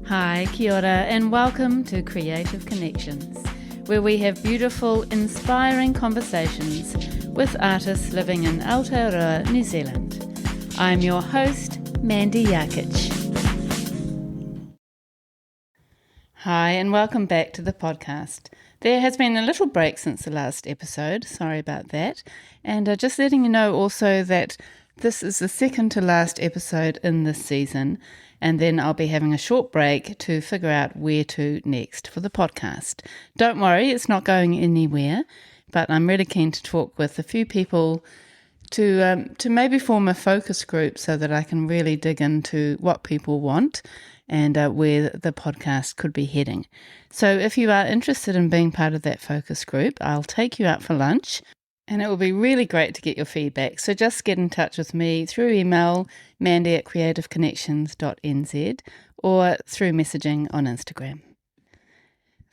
Hi, kia ora, and welcome to Creative Connections, where we have beautiful, inspiring conversations with artists living in Aotearoa, New Zealand. I'm your host, Mandy Jakic. Hi, and welcome back to the podcast. There has been a little break since the last episode, sorry about that, and just letting you know also that this is the second to last episode in this season, and then I'll be having a short break to figure out where to next for the podcast. Don't worry, it's not going anywhere, but I'm really keen to talk with a few people to maybe form a focus group so that I can really dig into what people want and where the podcast could be heading. So if you are interested in being part of that focus group, I'll take you out for lunch. And it will be really great to get your feedback. So just get in touch with me through email, mandy@creativeconnections.nz, or through messaging on Instagram.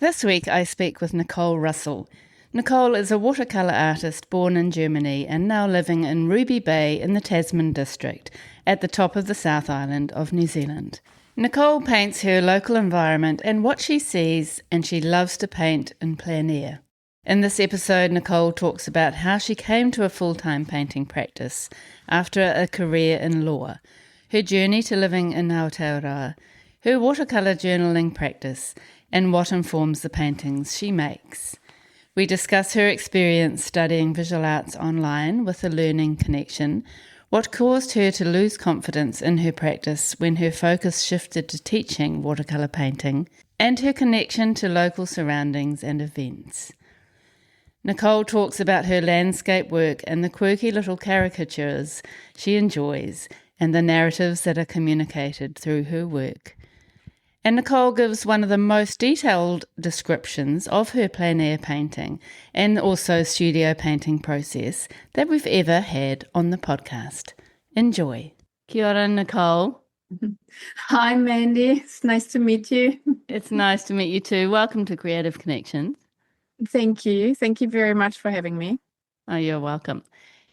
This week I speak with Nicole Russell. Nicole is a watercolour artist born in Germany and now living in Ruby Bay in the Tasman district at the top of the South Island of New Zealand. Nicole paints her local environment and what she sees, and she loves to paint in plein air. In this episode, Nicole talks about how she came to a full-time painting practice after a career in law, her journey to living in Aotearoa, her watercolour journaling practice, and what informs the paintings she makes. We discuss her experience studying visual arts online with the Learning Connexion, what caused her to lose confidence in her practice when her focus shifted to teaching watercolour painting, and her connection to local surroundings and events. Nicole talks about her landscape work and the quirky little caricatures she enjoys and the narratives that are communicated through her work. And Nicole gives one of the most detailed descriptions of her plein air painting and also studio painting process that we've ever had on the podcast. Enjoy. Kia ora, Nicole. Hi, Mandy. It's nice to meet you. It's nice to meet you too. Welcome to Creative Connections. Thank you. Thank you very much for having me. Oh, you're welcome.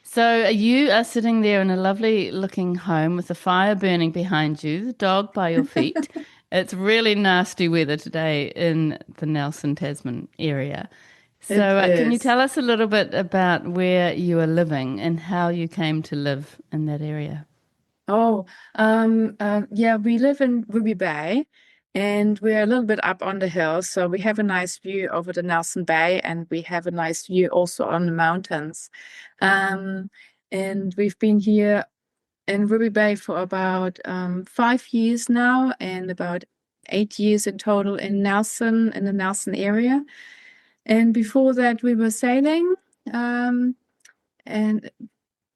So you are sitting there in a lovely looking home with the fire burning behind you, the dog by your feet. It's really nasty weather today in the Nelson, Tasman area. So can you tell us a little bit about where you are living and how you came to live in that area? Yeah, we live in Ruby Bay and we're a little bit up on the hill. So we have a nice view over the Nelson Bay and we have a nice view also on the mountains. And we've been here in Ruby Bay for about 5 years now and about 8 years in total in the Nelson area. And before that, we were sailing and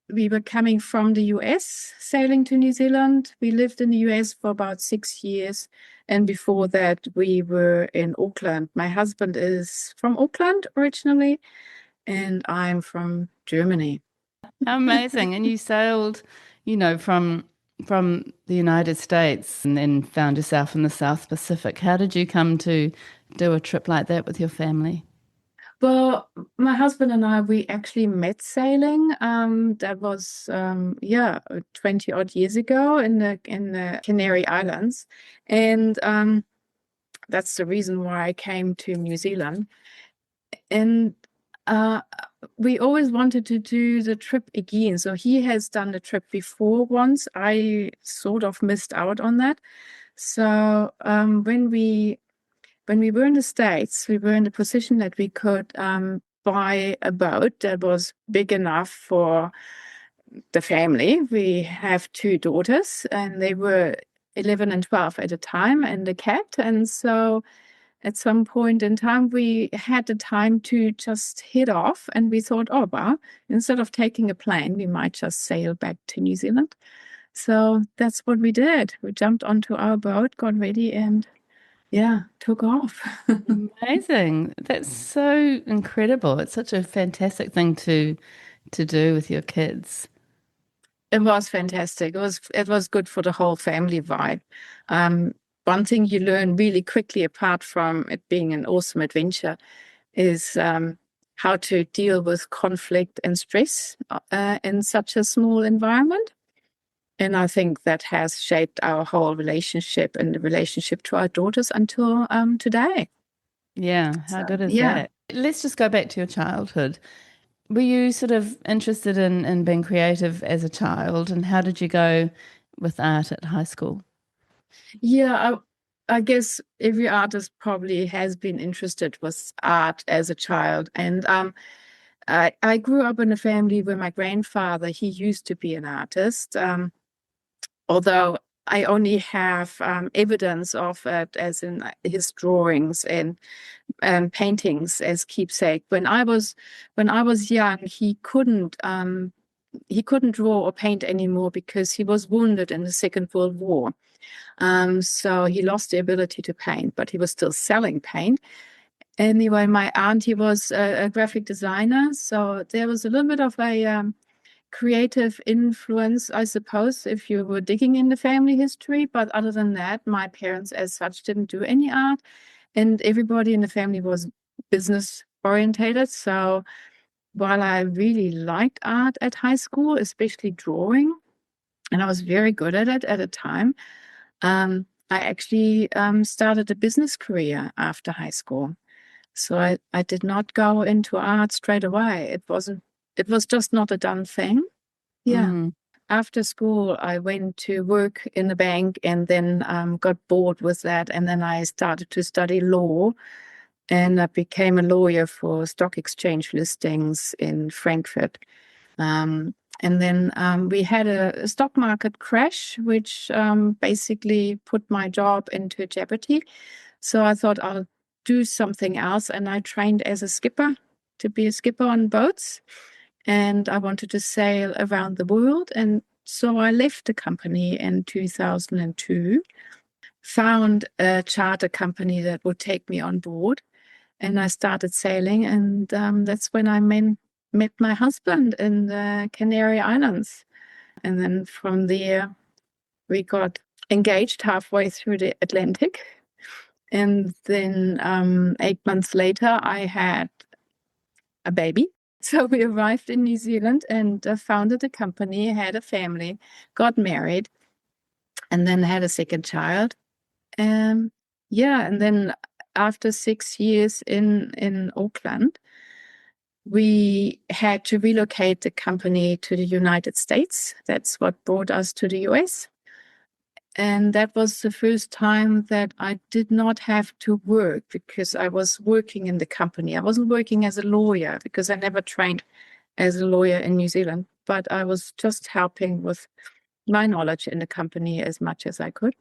we were coming from the US, sailing to New Zealand. We lived in the US for about 6 years. And before that, we were in Auckland. My husband is from Auckland originally, and I'm from Germany. Amazing. And you sailed, from the United States and then found yourself in the South Pacific. How did you come to do a trip like that with your family? Well, my husband and I, we actually met sailing. That was 20 odd years ago in the Canary Islands, and that's the reason why I came to New Zealand. And we always wanted to do the trip again. So he has done the trip before once. I sort of missed out on that. So when we were in the States, we were in the position that we could buy a boat that was big enough for the family. We have 2 daughters, and they were 11 and 12 at the time, and the cat. And so at some point in time, we had the time to just head off, and we thought, oh, well, instead of taking a plane, we might just sail back to New Zealand. So that's what we did. We jumped onto our boat, got ready, and took off. Amazing. That's so incredible. It's such a fantastic thing to do with your kids. It was fantastic. It was good for the whole family vibe. One thing you learn really quickly, apart from it being an awesome adventure, is how to deal with conflict and stress in such a small environment. And I think that has shaped our whole relationship and the relationship to our daughters until today. Yeah, how So, good is yeah. that? Let's just go back to your childhood. Were you sort of interested in being creative as a child, and how did you go with art at high school? Yeah, I guess every artist probably has been interested with art as a child. And I grew up in a family where my grandfather, he used to be an artist, although I only have evidence of it as in his drawings and paintings as keepsake. When I was young, he couldn't draw or paint anymore because he was wounded in the Second World War. So he lost the ability to paint, but he was still selling paint. Anyway, my auntie was a graphic designer, so there was a little bit of a creative influence, I suppose, if you were digging in the family history. But other than that, my parents, as such, didn't do any art, and everybody in the family was business orientated. So while I really liked art at high school, especially drawing, and I was very good at it at a time, I actually started a business career after high school. So I did not go into art straight away. It was just not a done thing. Yeah. Mm. After school, I went to work in a bank and then got bored with that. And then I started to study law and I became a lawyer for stock exchange listings in Frankfurt. And then we had a stock market crash, which basically put my job into jeopardy. So I thought I'll do something else. And I trained as a skipper to be a skipper on boats. And I wanted to sail around the world. And so I left the company in 2002, found a charter company that would take me on board. And I started sailing. And that's when I met my husband in the Canary Islands. And then from there, we got engaged halfway through the Atlantic. And then 8 months later, I had a baby. So we arrived in New Zealand and founded a company, had a family, got married, and then had a second child. Um, yeah, and then after 6 years in Auckland, we had to relocate the company to the United States. That's what brought us to the US. And that was the first time that I did not have to work because I was working in the company. I wasn't working as a lawyer because I never trained as a lawyer in New Zealand, but I was just helping with my knowledge in the company as much as I could.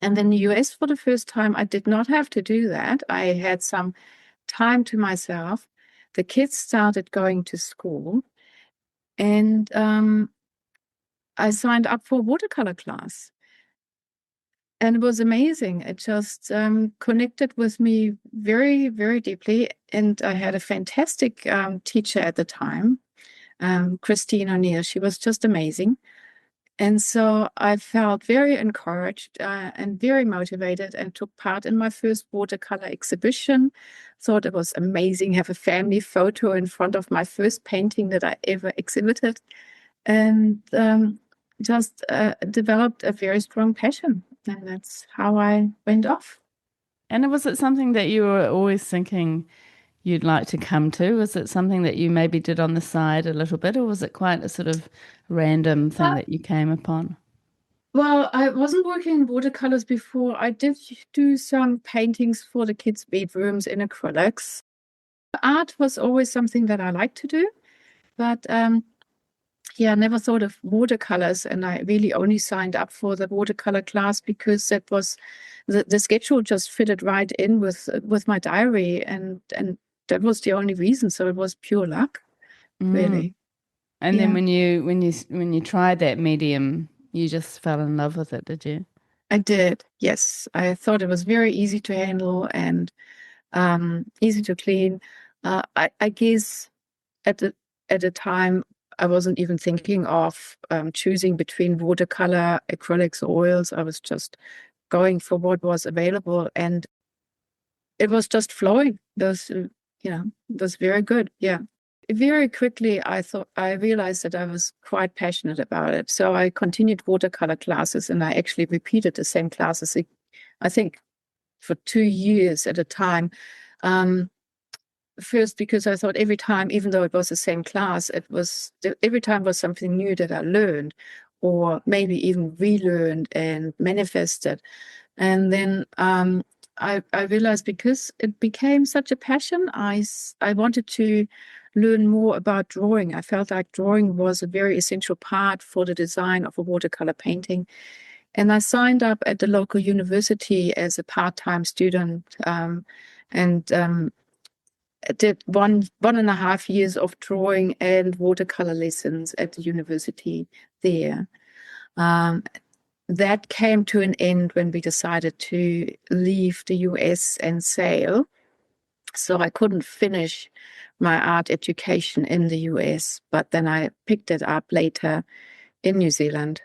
And in the US, for the first time, I did not have to do that. I had some time to myself. The kids started going to school, and I signed up for a watercolor class. And it was amazing. It just connected with me very, very deeply. And I had a fantastic teacher at the time, Christine O'Neill. She was just amazing. And so I felt very encouraged and very motivated and took part in my first watercolor exhibition. Thought it was amazing. Have a family photo in front of my first painting that I ever exhibited. And just developed a very strong passion. And that's how I went off. And was it something that you were always thinking you'd like to come to? Was it something that you maybe did on the side a little bit, or was it quite a sort of random thing Uh, that you came upon? Well, I wasn't working in watercolors before. I did do some paintings for the kids' bedrooms in acrylics. Art was always something that I liked to do, but yeah, I never thought of watercolors, and I really only signed up for the watercolor class because that was the schedule just fitted right in with my diary, and that was the only reason. So it was pure luck, Mm. really. And then Yeah, when you tried that medium, you just fell in love with it, did you? I did. Yes, I thought it was very easy to handle and easy to clean. I guess at the time I wasn't even thinking of choosing between watercolor, acrylics, or oils. I was just going for what was available, and it was just flowing. Those, it was very good. Yeah. very quickly I realized that I was quite passionate about it. So I continued watercolor classes, and I actually repeated the same classes, I think, for 2 years at a time. First, because I thought every time, even though it was the same class, every time was something new that I learned, or maybe even relearned and manifested. And then I realized, because it became such a passion, I wanted to learn more about drawing. I felt like drawing was a very essential part for the design of a watercolor painting. And I signed up at the local university as a part-time student, and did 1.5 years of drawing and watercolor lessons at the university there. That came to an end when we decided to leave the US and sail. So I couldn't finish my art education in the US, but then I picked it up later in New Zealand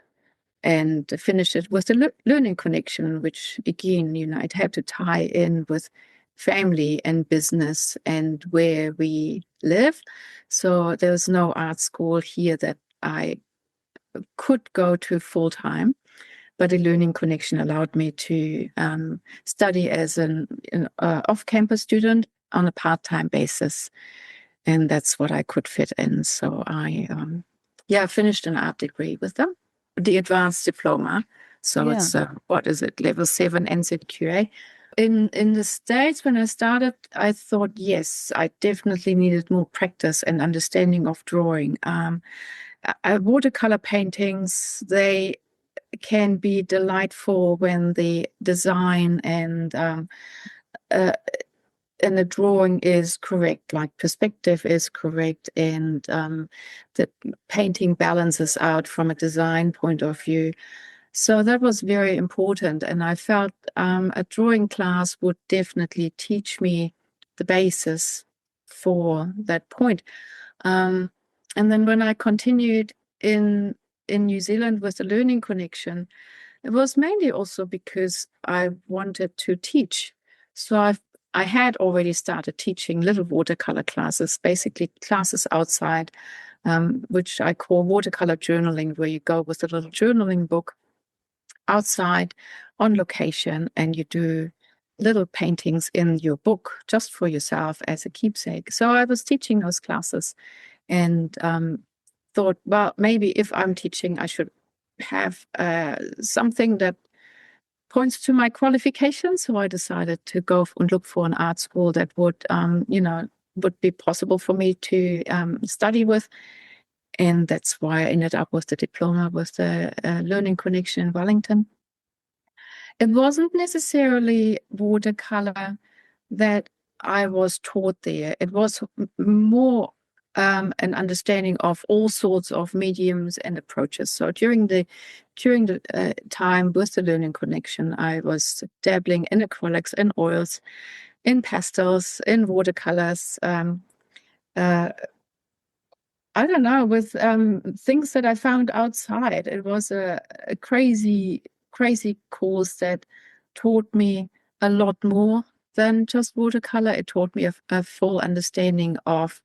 and finished it with the Learning Connexion, which again, it had to tie in with family and business and where we live. So there was no art school here that I could go to full time, but the Learning Connexion allowed me to study as an off-campus student on a part-time basis, and that's what I could fit in. So I finished an art degree with them, the advanced diploma. So it's what is it, level 7 NZQA. In the States, when I started, I thought, yes, I definitely needed more practice and understanding of drawing. Watercolor paintings, they can be delightful when the design and the drawing is correct, like perspective is correct, and the painting balances out from a design point of view. So that was very important, and I felt a drawing class would definitely teach me the basis for that point. And then when I continued in New Zealand with the Learning Connexion, it was mainly also because I wanted to teach. So I had already started teaching little watercolor classes, basically classes outside, which I call watercolor journaling, where you go with a little journaling book outside on location and you do little paintings in your book just for yourself as a keepsake. So I was teaching those classes and thought, well, maybe if I'm teaching, I should have something that points to my qualifications. So I decided to go and look for an art school that would, would be possible for me to study with. And that's why I ended up with the diploma with the Learning Connexion in Wellington. It wasn't necessarily watercolor that I was taught there. It was more an understanding of all sorts of mediums and approaches. So during the time with the Learning Connexion, I was dabbling in acrylics, in oils, in pastels, in watercolors. I don't know, with things that I found outside. It was a crazy, crazy course that taught me a lot more than just watercolor. It taught me a full understanding of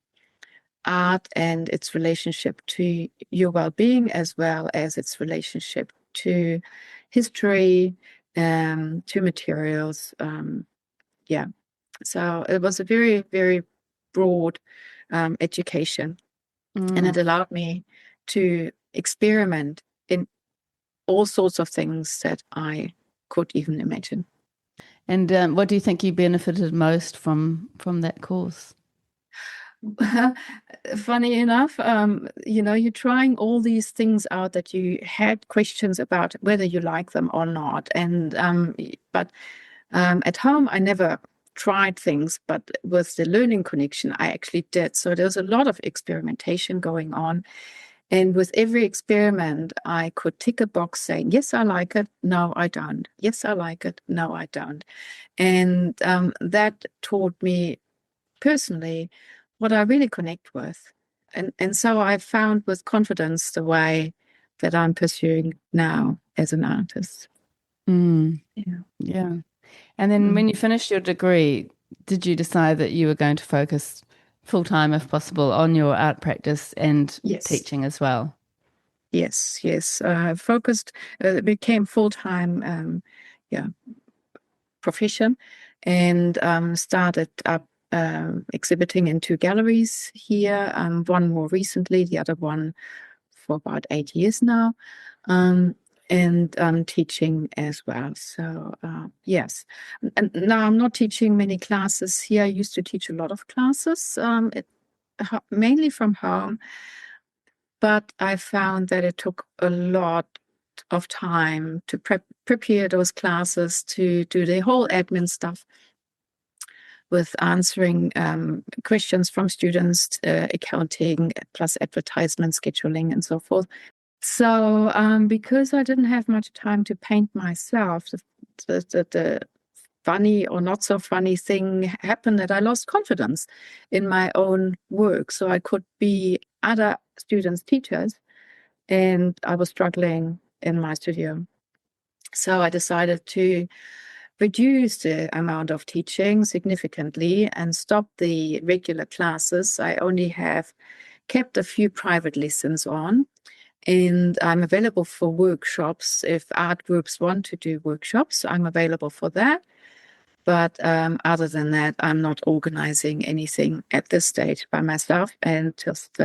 art and its relationship to your well-being, as well as its relationship to history, to materials. Yeah. So it was a very, very broad education. And it allowed me to experiment in all sorts of things that I could even imagine. And what do you think you benefited most from that course? Funny enough, you're trying all these things out that you had questions about whether you like them or not. And but at home, I never tried things, but with the Learning Connexion, I actually did. So there's a lot of experimentation going on. And with every experiment, I could tick a box saying, yes, I like it. No, I don't. Yes, I like it. No, I don't. And that taught me personally what I really connect with. And so I found with confidence the way that I'm pursuing now as an artist. Yeah. And then when you finished your degree, did you decide that you were going to focus full-time if possible on your art practice and Yes. teaching as well. Yes, yes. Focused, became full-time, yeah, profession, and started up exhibiting in 2 galleries here. One more recently, the other one for about 8 years now, and teaching as well. So yes, and now I'm not teaching many classes here. I used to teach a lot of classes, mainly from home. But I found that it took a lot of time to prepare those classes, to do the whole admin stuff with answering questions from students, accounting, plus advertisement, scheduling, and so forth. So because I didn't have much time to paint myself, the funny or not so funny thing happened that I lost confidence in my own work. So I could be other students' teachers, and I was struggling in my studio. So I decided to reduce the amount of teaching significantly and stop the regular classes. I only have kept a few private lessons on, and I'm available for workshops. If art groups want to do workshops, I'm available for that. But other than that, I'm not organizing anything at this stage by myself, and just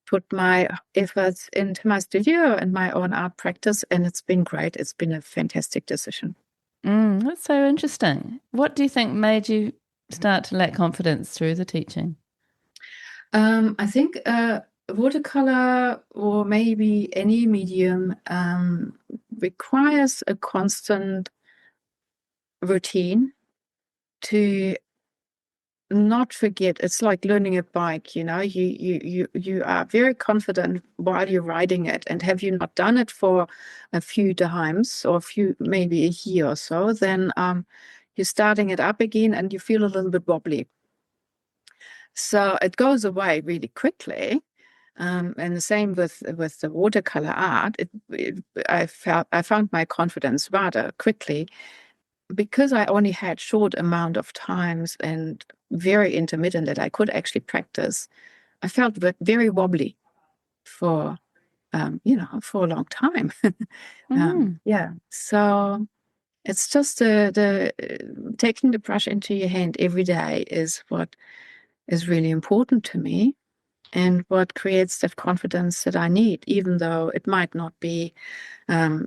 put my efforts into my studio and my own art practice. And it's been great. It's been a fantastic decision. That's so interesting. What do you think made you start to lack confidence through the teaching? I think watercolor, or maybe any medium, requires a constant routine to not forget. It's like learning a bike, you know. You are very confident while you're riding it, and have you not done it for a few times, or maybe a year or so, then you're starting it up again and you feel a little bit wobbly. So it goes away really quickly. And the same with the watercolor art. I found my confidence rather quickly, because I only had short amount of times and very intermittent that I could actually practice. I felt very wobbly for for a long time. Yeah. So it's just the taking the brush into your hand every day is what is really important to me, and what creates that confidence that I need, even though it might not be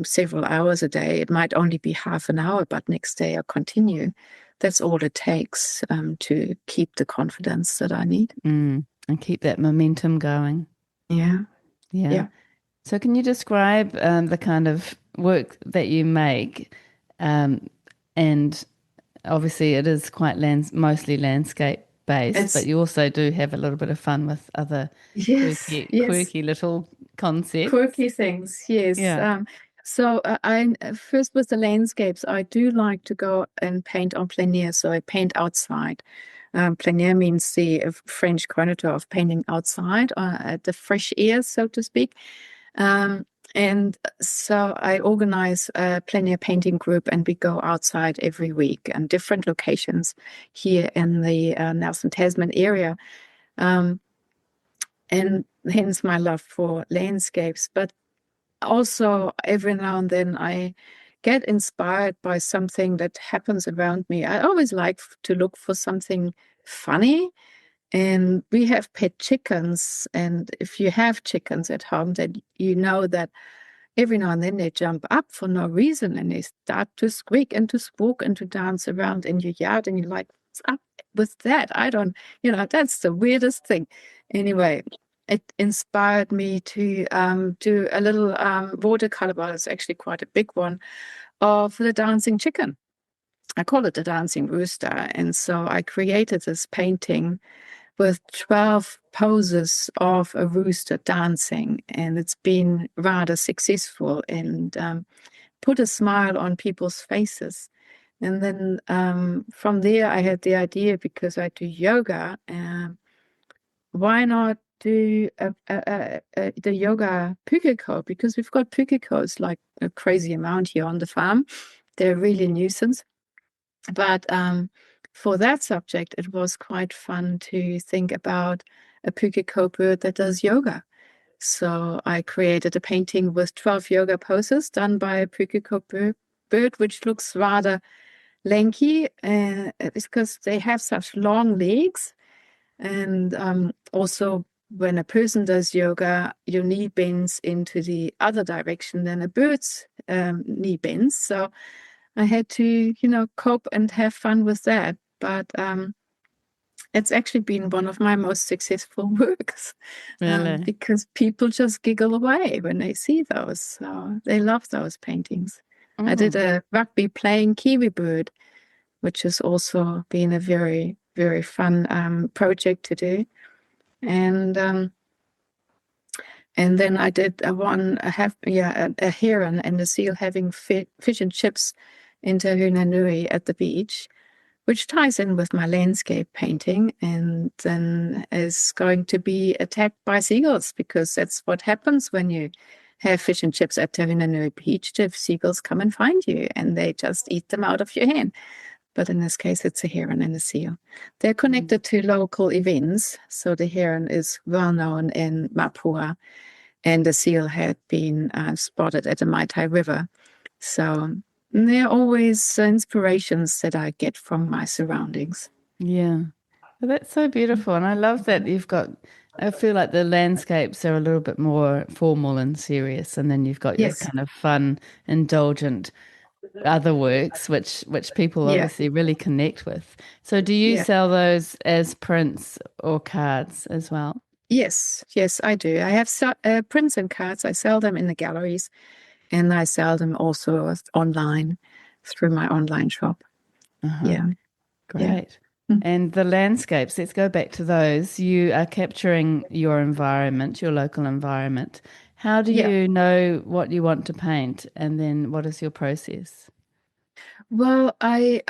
several hours a day. It might only be half an hour, but next day I'll continue. That's all it takes to keep the confidence that I need. And keep that momentum going. Yeah. Yeah. Yeah. So can you describe the kind of work that you make? And obviously it is quite mostly landscape based, but It's you also do have a little bit of fun with other yes, yes. quirky little concepts. Quirky things, yes. Yeah. So I first, with the landscapes, I do like to go and paint on plein air. So I paint outside. Plein air means the French connotation of painting outside, at the fresh air, so to speak. Um, and so I organize a plein air painting group, and we go outside every week and different locations here in the Nelson Tasman area. Um, and hence my love for landscapes. But also, every now and then, I get inspired by something that happens around me. I always like to look for something funny. And we have pet chickens. And if you have chickens at home, then you know that every now and then they jump up for no reason, and they start to squeak and to squawk and to dance around in your yard. And you're like, what's up with that? I don't, that's the weirdest thing. Anyway, it inspired me to do a little watercolor, well, it's actually quite a big one, of the dancing chicken. I call it the dancing rooster. And so I created this painting with 12 poses of a rooster dancing, and it's been rather successful, and put a smile on people's faces. And then from there, I had the idea, because I do yoga, why not do the yoga pukeko? Because we've got pukekos like a crazy amount here on the farm. They're really a nuisance. But for that subject, it was quite fun to think about a pukeko bird that does yoga. So I created a painting with 12 yoga poses done by a pukeko bird, which looks rather lanky because they have such long legs. And also, when a person does yoga, your knee bends into the other direction than a bird's knee bends. So I had to, cope and have fun with that. But it's actually been one of my most successful works Really? because people just giggle away when they see those. So they love those paintings. I did Mm. a rugby playing kiwi bird, which has also been a very, very fun project to do. And then I did a heron and a seal having fish and chips in Tahuna Nui at the beach, which ties in with my landscape painting, and then is going to be attacked by seagulls because that's what happens when you have fish and chips at Tahuna Nui Beach. The seagulls come and find you and they just eat them out of your hand. But in this case, it's a heron and a seal. They're connected to local events. So the heron is well known in Mapua, and the seal had been spotted at the Maitai River. So they're always inspirations that I get from my surroundings. Yeah. Well, that's so beautiful. And I love that I feel like the landscapes are a little bit more formal and serious. And then you've got your Yes. kind of fun, indulgent other works, which people Yeah. obviously really connect with. So do you Yeah. sell those as prints or cards as well? Yes. Yes, I do. I have prints and cards. I sell them in the galleries, and I sell them also online through my online shop. Uh-huh. Yeah. Yeah. Great. And the landscapes, let's go back to those. You are capturing your environment, your local environment. How do Yeah. you know what you want to paint? And then what is your process? Well, I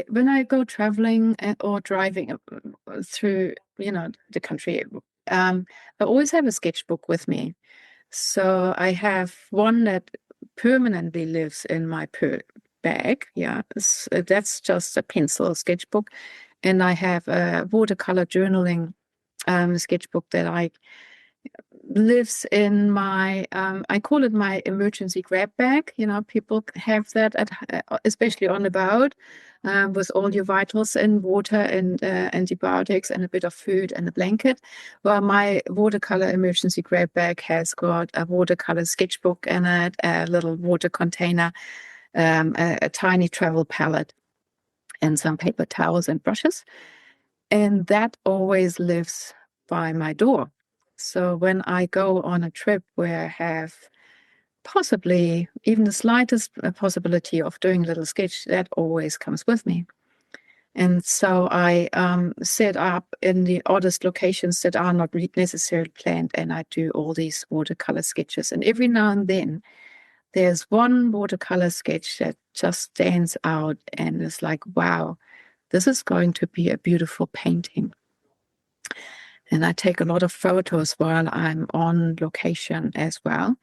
when I go traveling or driving through, the country, I always have a sketchbook with me. So I have one that permanently lives in my bag. Yeah, that's just a pencil sketchbook, and I have a watercolor journaling sketchbook that I lives in my I call it my emergency grab bag. People have that especially on the boat, with all your vitals and water and antibiotics and a bit of food and a blanket. Well, my watercolor emergency grab bag has got a watercolor sketchbook in it, a little water container, a tiny travel palette, and some paper towels and brushes. And that always lives by my door. So when I go on a trip where I have possibly even the slightest possibility of doing a little sketch, that always comes with me. And so I set up in the oddest locations that are not necessarily planned, and I do all these watercolor sketches. And every now and then, there's one watercolor sketch that just stands out and is like, wow, this is going to be a beautiful painting. And I take a lot of photos while I'm on location as well.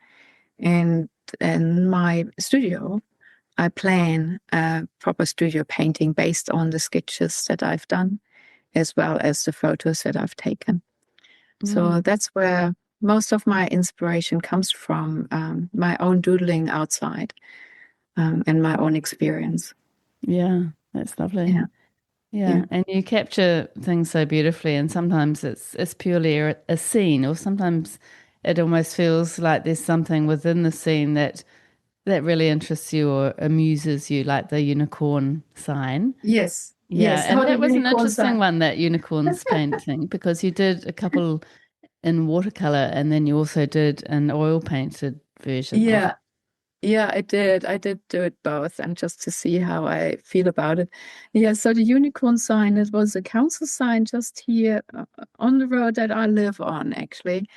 And in my studio, I plan a proper studio painting based on the sketches that I've done, as well as the photos that I've taken. So Mm. that's where most of my inspiration comes from, my own doodling outside, and my own experience. Yeah, that's lovely. Yeah, yeah. Yeah, and you capture things so beautifully, and sometimes it's purely a scene, or sometimes it almost feels like there's something within the scene that really interests you or amuses you, like the unicorn sign. Yes, Yeah, yes. and How the that was an unicorn interesting sign. one, that unicorns painting, because you did a couple in watercolor, and then you also did an oil painted version of it. Yeah, yeah, I did. I did do it both, and just to see how I feel about it. Yeah, so the unicorn sign, it was a council sign just here on the road that I live on, actually.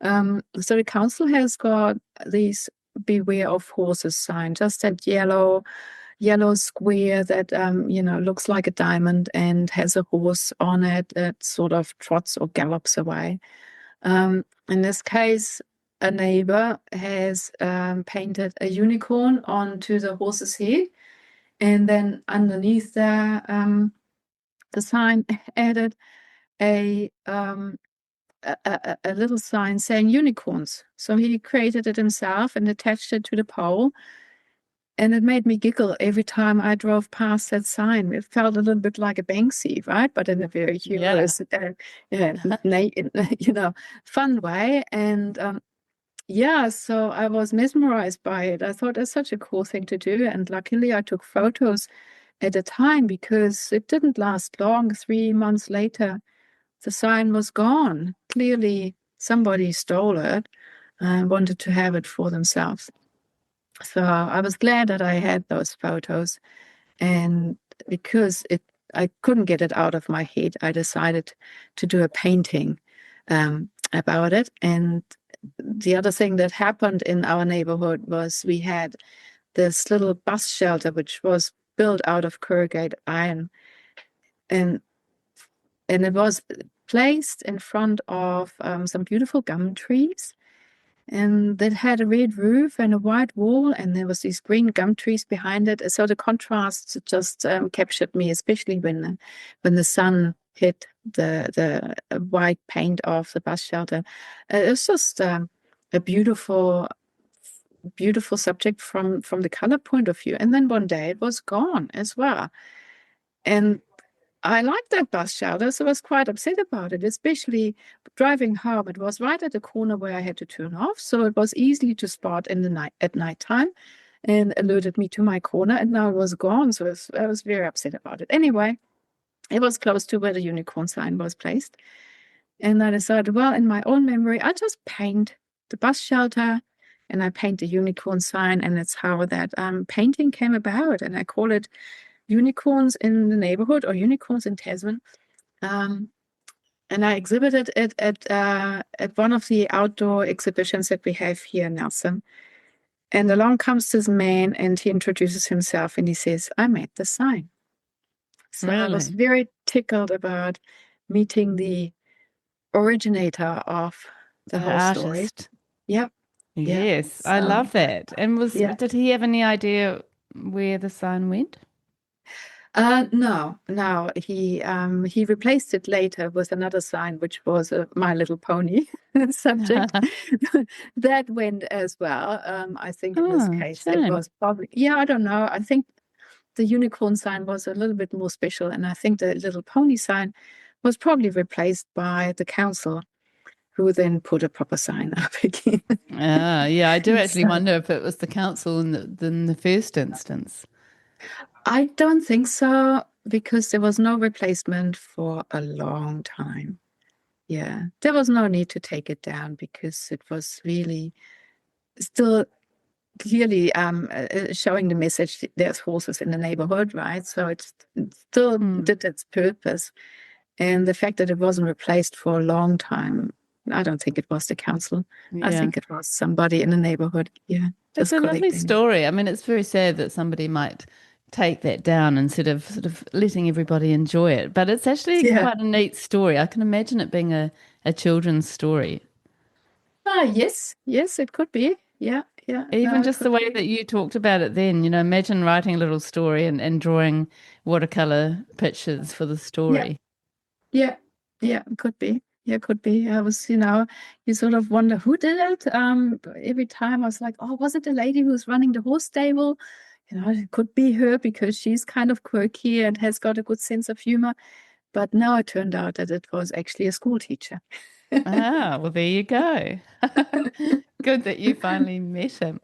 So the council has got these beware of horses sign, just that yellow square that looks like a diamond and has a horse on it that sort of trots or gallops away. In this case, a neighbor has painted a unicorn onto the horse's head, and then underneath there, the sign added a um, a little sign saying unicorns. So he created it himself and attached it to the pole. And it made me giggle every time I drove past that sign. It felt a little bit like a Banksy, right? But in a very Yeah. humorous, fun way. And yeah, so I was mesmerized by it. I thought it's such a cool thing to do. And luckily, I took photos at the time because it didn't last long. 3 months later, the sign was gone. Clearly, somebody stole it and wanted to have it for themselves. So I was glad that I had those photos. And because I couldn't get it out of my head, I decided to do a painting about it. And the other thing that happened in our neighborhood was we had this little bus shelter, which was built out of corrugated iron. And it was placed in front of some beautiful gum trees. And it had a red roof and a white wall, and there was these green gum trees behind it. So the contrast just captured me, especially when the sun hit the white paint of the bus shelter. It was just a beautiful subject from the color point of view. And then one day it was gone as well. And I liked that bus shelter, so I was quite upset about it, especially driving home. It was right at the corner where I had to turn off, so it was easy to spot in the night at nighttime, and alerted me to my corner. And now it was gone, so I was very upset about it. Anyway, it was close to where the unicorn sign was placed, and I decided, well, in my own memory, I'll just paint the bus shelter, and I paint the unicorn sign, and that's how that painting came about. And I call it Unicorns in the Neighborhood, or Unicorns in Tasman. Um, and I exhibited it at one of the outdoor exhibitions that we have here in Nelson. And along comes this man, and he introduces himself, and he says, "I made the sign." So I was Really? very tickled about meeting the originator of the The whole story. artist. Yep. Yeah. Yes, I So love that. And yeah. did he have any idea where the sign went? No. He replaced it later with another sign, which was a My Little Pony subject. That went as well. I think in this Oh, case it shame. was probably, yeah, I don't know. I think the unicorn sign was a little bit more special, and I think the little pony sign was probably replaced by the council, who then put a proper sign up again. Yeah, I do actually So wonder if it was the council in the first instance. I don't think so, because there was no replacement for a long time. Yeah, there was no need to take it down because it was really still clearly showing the message that there's horses in the neighborhood, right? So it still Hmm. did its purpose. And the fact that it wasn't replaced for a long time, I don't think it was the council. I Yeah. think it was somebody in the neighborhood, yeah, It's just a lovely collecting it. story. I mean, it's very sad that somebody might take that down instead of sort of letting everybody enjoy it. But it's actually Yeah. quite a neat story. I can imagine it being a children's story. Yes, it could be. Yeah, Even no, it just the could way be. that you talked about it then, imagine writing a little story and drawing watercolor pictures for the Yeah. story. Yeah, yeah, could be. Yeah, could be. I was, you sort of wonder who did it. Every time I was like, oh, was it the lady who's running the horse stable? It could be her because she's kind of quirky and has got a good sense of humor. But now it turned out that it was actually a school teacher. Ah, well, there you go. Good that you finally met him.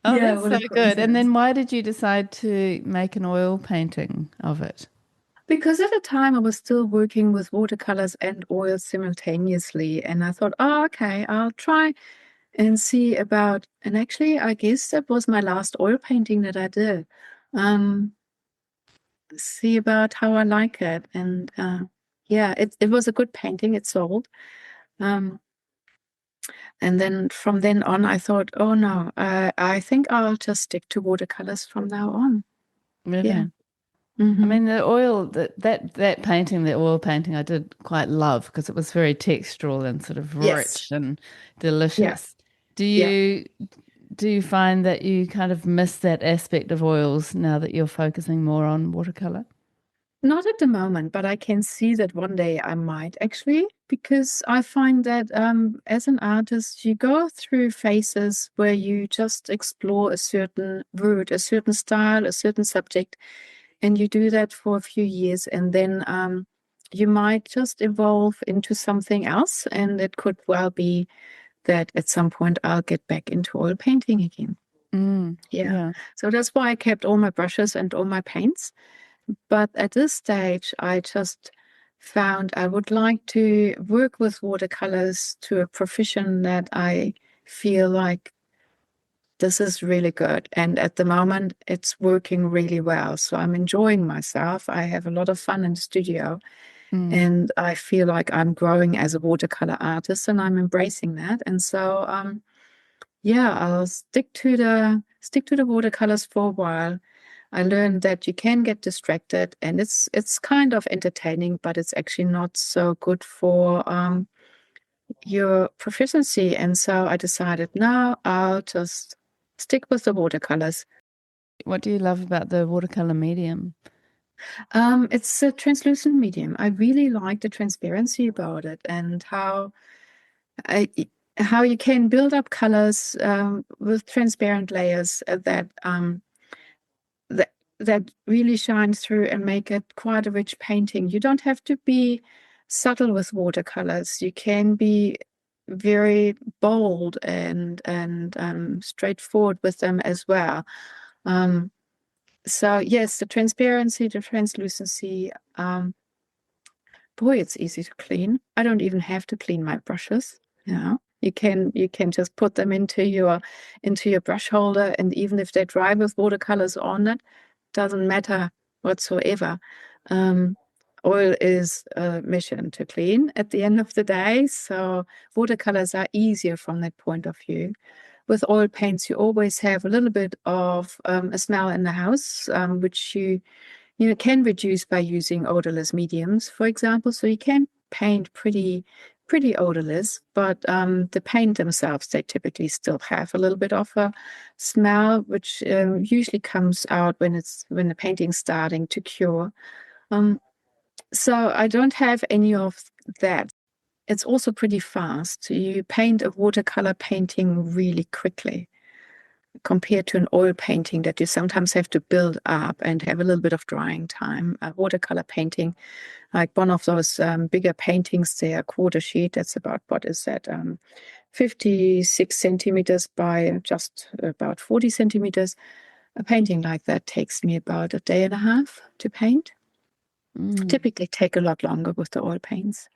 Oh, Yeah, that's what so a good. And coincidence. then why did you decide to make an oil painting of it? Because at the time I was still working with watercolors and oils simultaneously. And I thought, oh, okay, I'll try and see about, and actually, I guess that was my last oil painting that I did. Um, see about how I like it. And yeah, it was a good painting. It sold. Um, and then from then on, I thought, oh no, I think I'll just stick to watercolors from now on. Yeah. Really? I Hmm. mean, the oil that painting, the oil painting, I did quite love because it was very textural and sort of Yes. rich and Yeah. delicious. Do Yeah. you do you find that you kind of miss that aspect of oils now that you're focusing more on watercolor? Not at the moment, but I can see that one day I might actually, because I find that as an artist, you go through phases where you just explore a certain route, a certain style, a certain subject, and you do that for a few years, and then you might just evolve into something else, and it could well be that at some point I'll get back into oil painting again. Yeah. So that's why I kept all my brushes and all my paints. But at this stage, I just found I would like to work with watercolors to a proficiency that I feel like this is really good. And at the moment, it's working really well. So I'm enjoying myself. I have a lot of fun in the studio. And I feel like I'm growing as a watercolor artist, and I'm embracing that. And so, yeah, I'll stick to the watercolors for a while. I learned that you can get distracted, and it's kind of entertaining, but it's actually not so good for your proficiency. And so I decided now I'll just stick with the watercolors. What do you love about the watercolor medium? It's a translucent medium. I really like the transparency about it, and I, how you can build up colors with transparent layers that that really shine through and make it quite a rich painting. You don't have to be subtle with watercolors. You can be very bold and straightforward with them as well. So yes, the transparency, the translucency. Boy, it's easy to clean. I don't even have to clean my brushes. You can just put them into your brush holder, and even if they're dry with watercolors on it, doesn't matter whatsoever. Oil is a mission to clean at the end of the day, so watercolors are easier from that point of view. With oil paints, you always have a little bit of a smell in the house, which you can reduce by using odorless mediums, for example. So you can paint pretty odorless, but the paint themselves, they typically still have a little bit of a smell, which usually comes out when the painting's starting to cure. So I don't have any of that. It's also pretty fast. You paint a watercolor painting really quickly compared to an oil painting that you sometimes have to build up and have a little bit of drying time. A watercolor painting, like one of those bigger paintings there, a quarter sheet, that's about, what is that, 56 centimeters by just about 40 centimeters. A painting like that takes me about a day and a half to paint. Typically take a lot longer with the oil paints.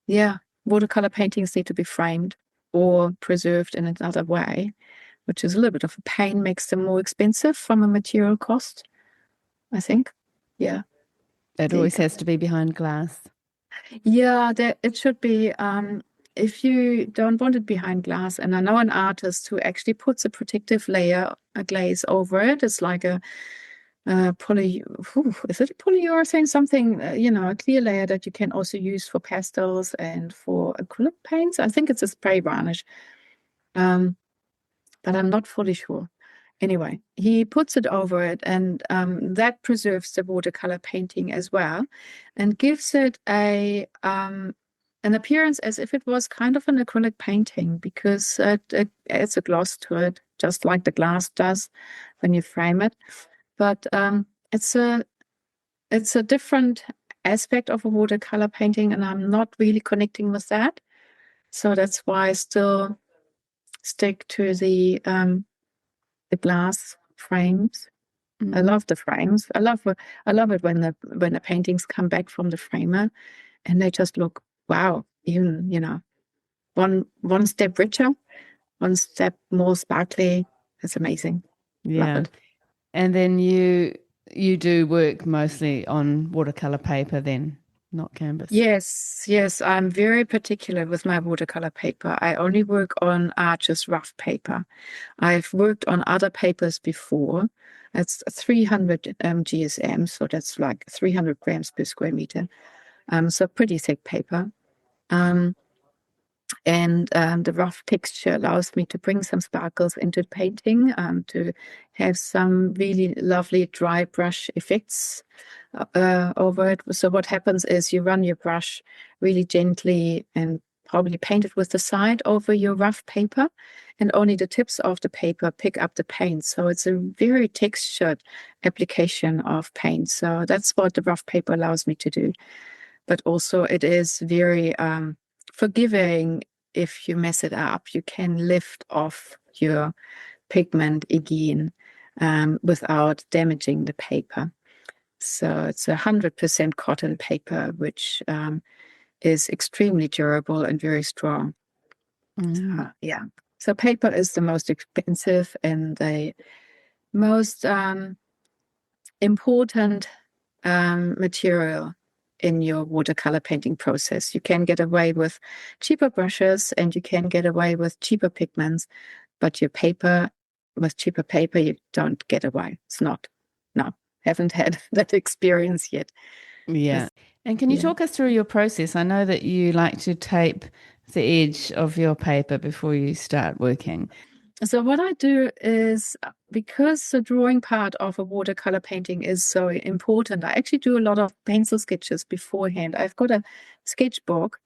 Yeah, watercolor paintings need to be framed or preserved in another way, which is a little bit of a pain, makes them more expensive from a material cost, I think. Yeah. It always has to be behind glass. Yeah, it should be. If you don't want it behind glass, and I know an artist who actually puts a protective layer, a glaze over it. It's like a is it polyurethane? Something, a clear layer that you can also use for pastels and for acrylic paints. I think it's a spray varnish. But I'm not fully sure. Anyway, he puts it over it, and that preserves the watercolor painting as well, and gives it an appearance as if it was kind of an acrylic painting, because it adds a gloss to it, just like the glass does when you frame it. But it's a different aspect of a watercolor painting, and I'm not really connecting with that. So that's why I still stick to the glass frames. I love the frames. I love it when the paintings come back from the framer, and they just look, wow, even one step richer, one step more sparkly. It's amazing. Yeah. Love it. And then you do work mostly on watercolor paper then, not canvas. Yes, I'm very particular with my watercolor paper. I only work on Arches rough paper. I've worked on other papers before. It's 300 GSM, so that's like 300 grams per square meter. So pretty thick paper. And the rough texture allows me to bring some sparkles into painting, to have some really lovely dry brush effects over it. So what happens is you run your brush really gently and probably paint it with the side over your rough paper, and only the tips of the paper pick up the paint. So it's a very textured application of paint. So that's what the rough paper allows me to do. But also it is very forgiving. If you mess it up, you can lift off your pigment again without damaging the paper. So it's 100% cotton paper, which is extremely durable and very strong. Yeah. So paper is the most expensive and the most important material in your watercolor painting process. You can get away with cheaper brushes and you can get away with cheaper pigments, but your paper, with cheaper paper, you don't get away. It's not. No, haven't had that experience yet. Yeah. And can you talk us through your process? I know that you like to tape the edge of your paper before you start working. So what I do is, because the drawing part of a watercolor painting is so important, I actually do a lot of pencil sketches beforehand. I've got a sketchbook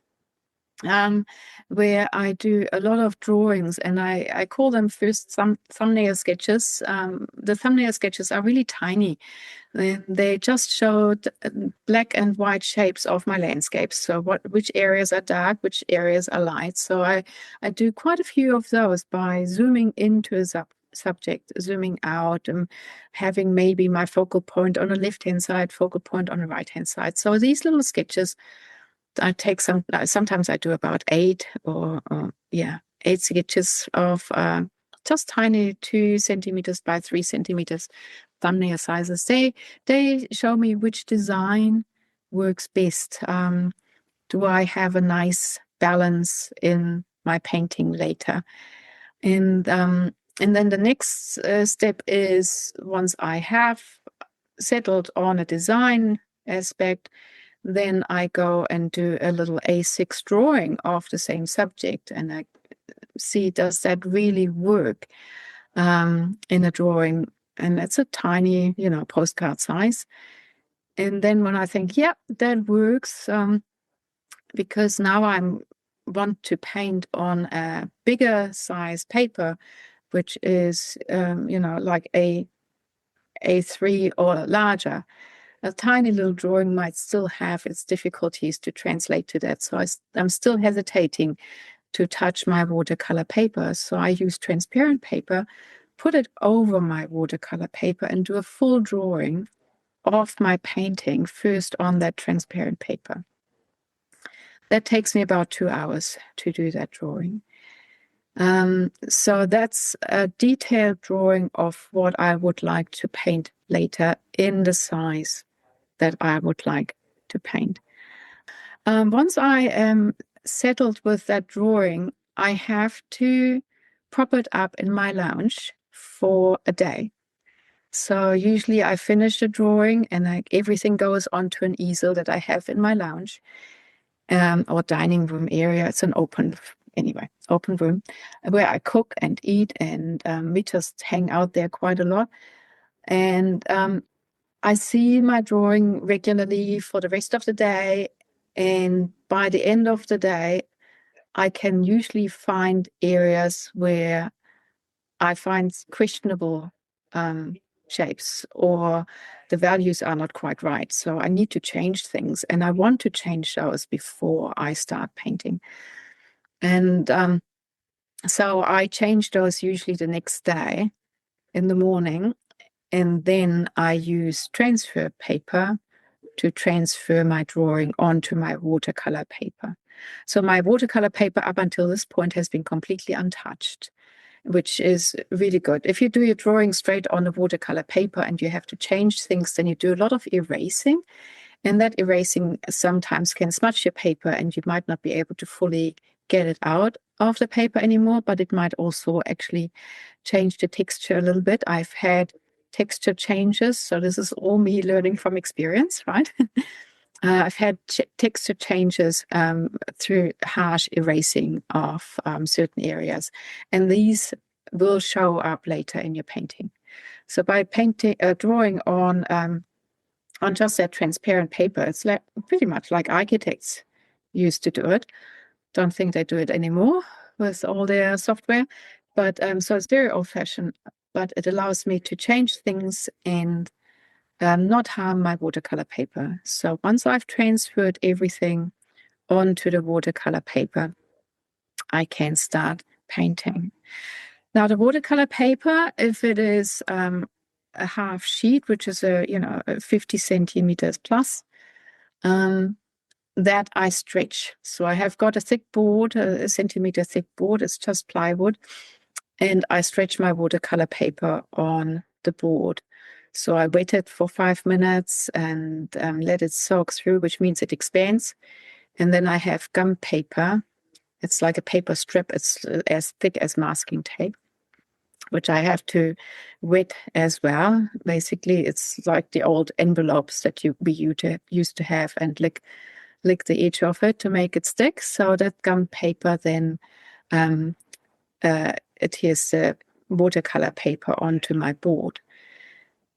where I do a lot of drawings, and I call them first some thumbnail sketches. The thumbnail sketches are really tiny. They just showed black and white shapes of my landscapes. So which areas are dark, which areas are light. So I do quite a few of those by zooming into a subject, zooming out, and having maybe my focal point on the left-hand side, focal point on the right-hand side. So these little sketches, I take sometimes I do about 8 or 8 sketches of just tiny 2 centimeters by 3 centimeters thumbnail sizes. They show me which design works best. Do I have a nice balance in my painting later? And then the next step is, once I have settled on a design aspect, then I go and do a little A6 drawing of the same subject, and I see, does that really work in a drawing? And it's a tiny, postcard size. And then when I think, yeah, that works, because now I want to paint on a bigger size paper, which is, like A3 or larger. A tiny little drawing might still have its difficulties to translate to that. So I'm still hesitating to touch my watercolor paper. So I use transparent paper, put it over my watercolor paper, and do a full drawing of my painting first on that transparent paper. That takes me about 2 hours to do that drawing. So that's a detailed drawing of what I would like to paint later in the size that I would like to paint. Once I am settled with that drawing, I have to prop it up in my lounge for a day. So usually I finish the drawing and everything goes onto an easel that I have in my lounge or dining room area. It's an open room where I cook and eat, and we just hang out there quite a lot. And I see my drawing regularly for the rest of the day. And by the end of the day, I can usually find areas where I find questionable shapes, or the values are not quite right. So I need to change things, and I want to change those before I start painting. And so I change those usually the next day in the morning. And then I use transfer paper to transfer my drawing onto my watercolor paper. So my watercolor paper up until this point has been completely untouched, which is really good. If you do your drawing straight on the watercolor paper and you have to change things, then you do a lot of erasing. And that erasing sometimes can smudge your paper, and you might not be able to fully get it out of the paper anymore, but it might also actually change the texture a little bit. I've had texture changes, so this is all me learning from experience, right? I've had texture changes through harsh erasing of certain areas, and these will show up later in your painting. So by drawing on just that transparent paper, it's like pretty much like architects used to do it. Don't think they do it anymore with all their software, but so it's very old-fashioned. But it allows me to change things and not harm my watercolor paper. So once I've transferred everything onto the watercolor paper, I can start painting. Now, the watercolor paper, if it is a half sheet, which is a 50 centimeters plus, that I stretch. So I have got a thick board, a centimeter thick board. It's just plywood, and I stretch my watercolor paper on the board. So I wait it for 5 minutes and let it soak through, which means it expands. And then I have gum paper. It's like a paper strip. It's as thick as masking tape, which I have to wet as well. Basically, it's like the old envelopes that we used to have, and lick the edge of it to make it stick. So that gum paper then adheres the watercolor paper onto my board.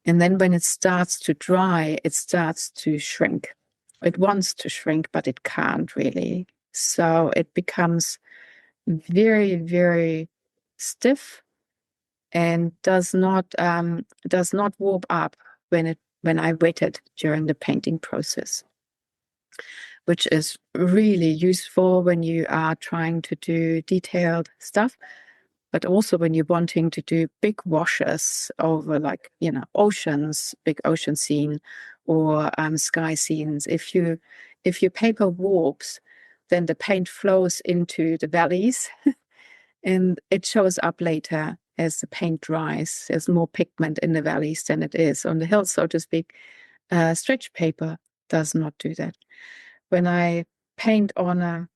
And then when it starts to dry, it starts to shrink. It wants to shrink, but it can't really. So it becomes very, very stiff and does not warp up when I wet it during the painting process, which is really useful when you are trying to do detailed stuff, but also when you're wanting to do big washes over, like, oceans, big ocean scene, or sky scenes. If your paper warps, then the paint flows into the valleys and it shows up later as the paint dries. There's more pigment in the valleys than it is on the hills, so to speak. Stretch paper does not do that. When I paint on a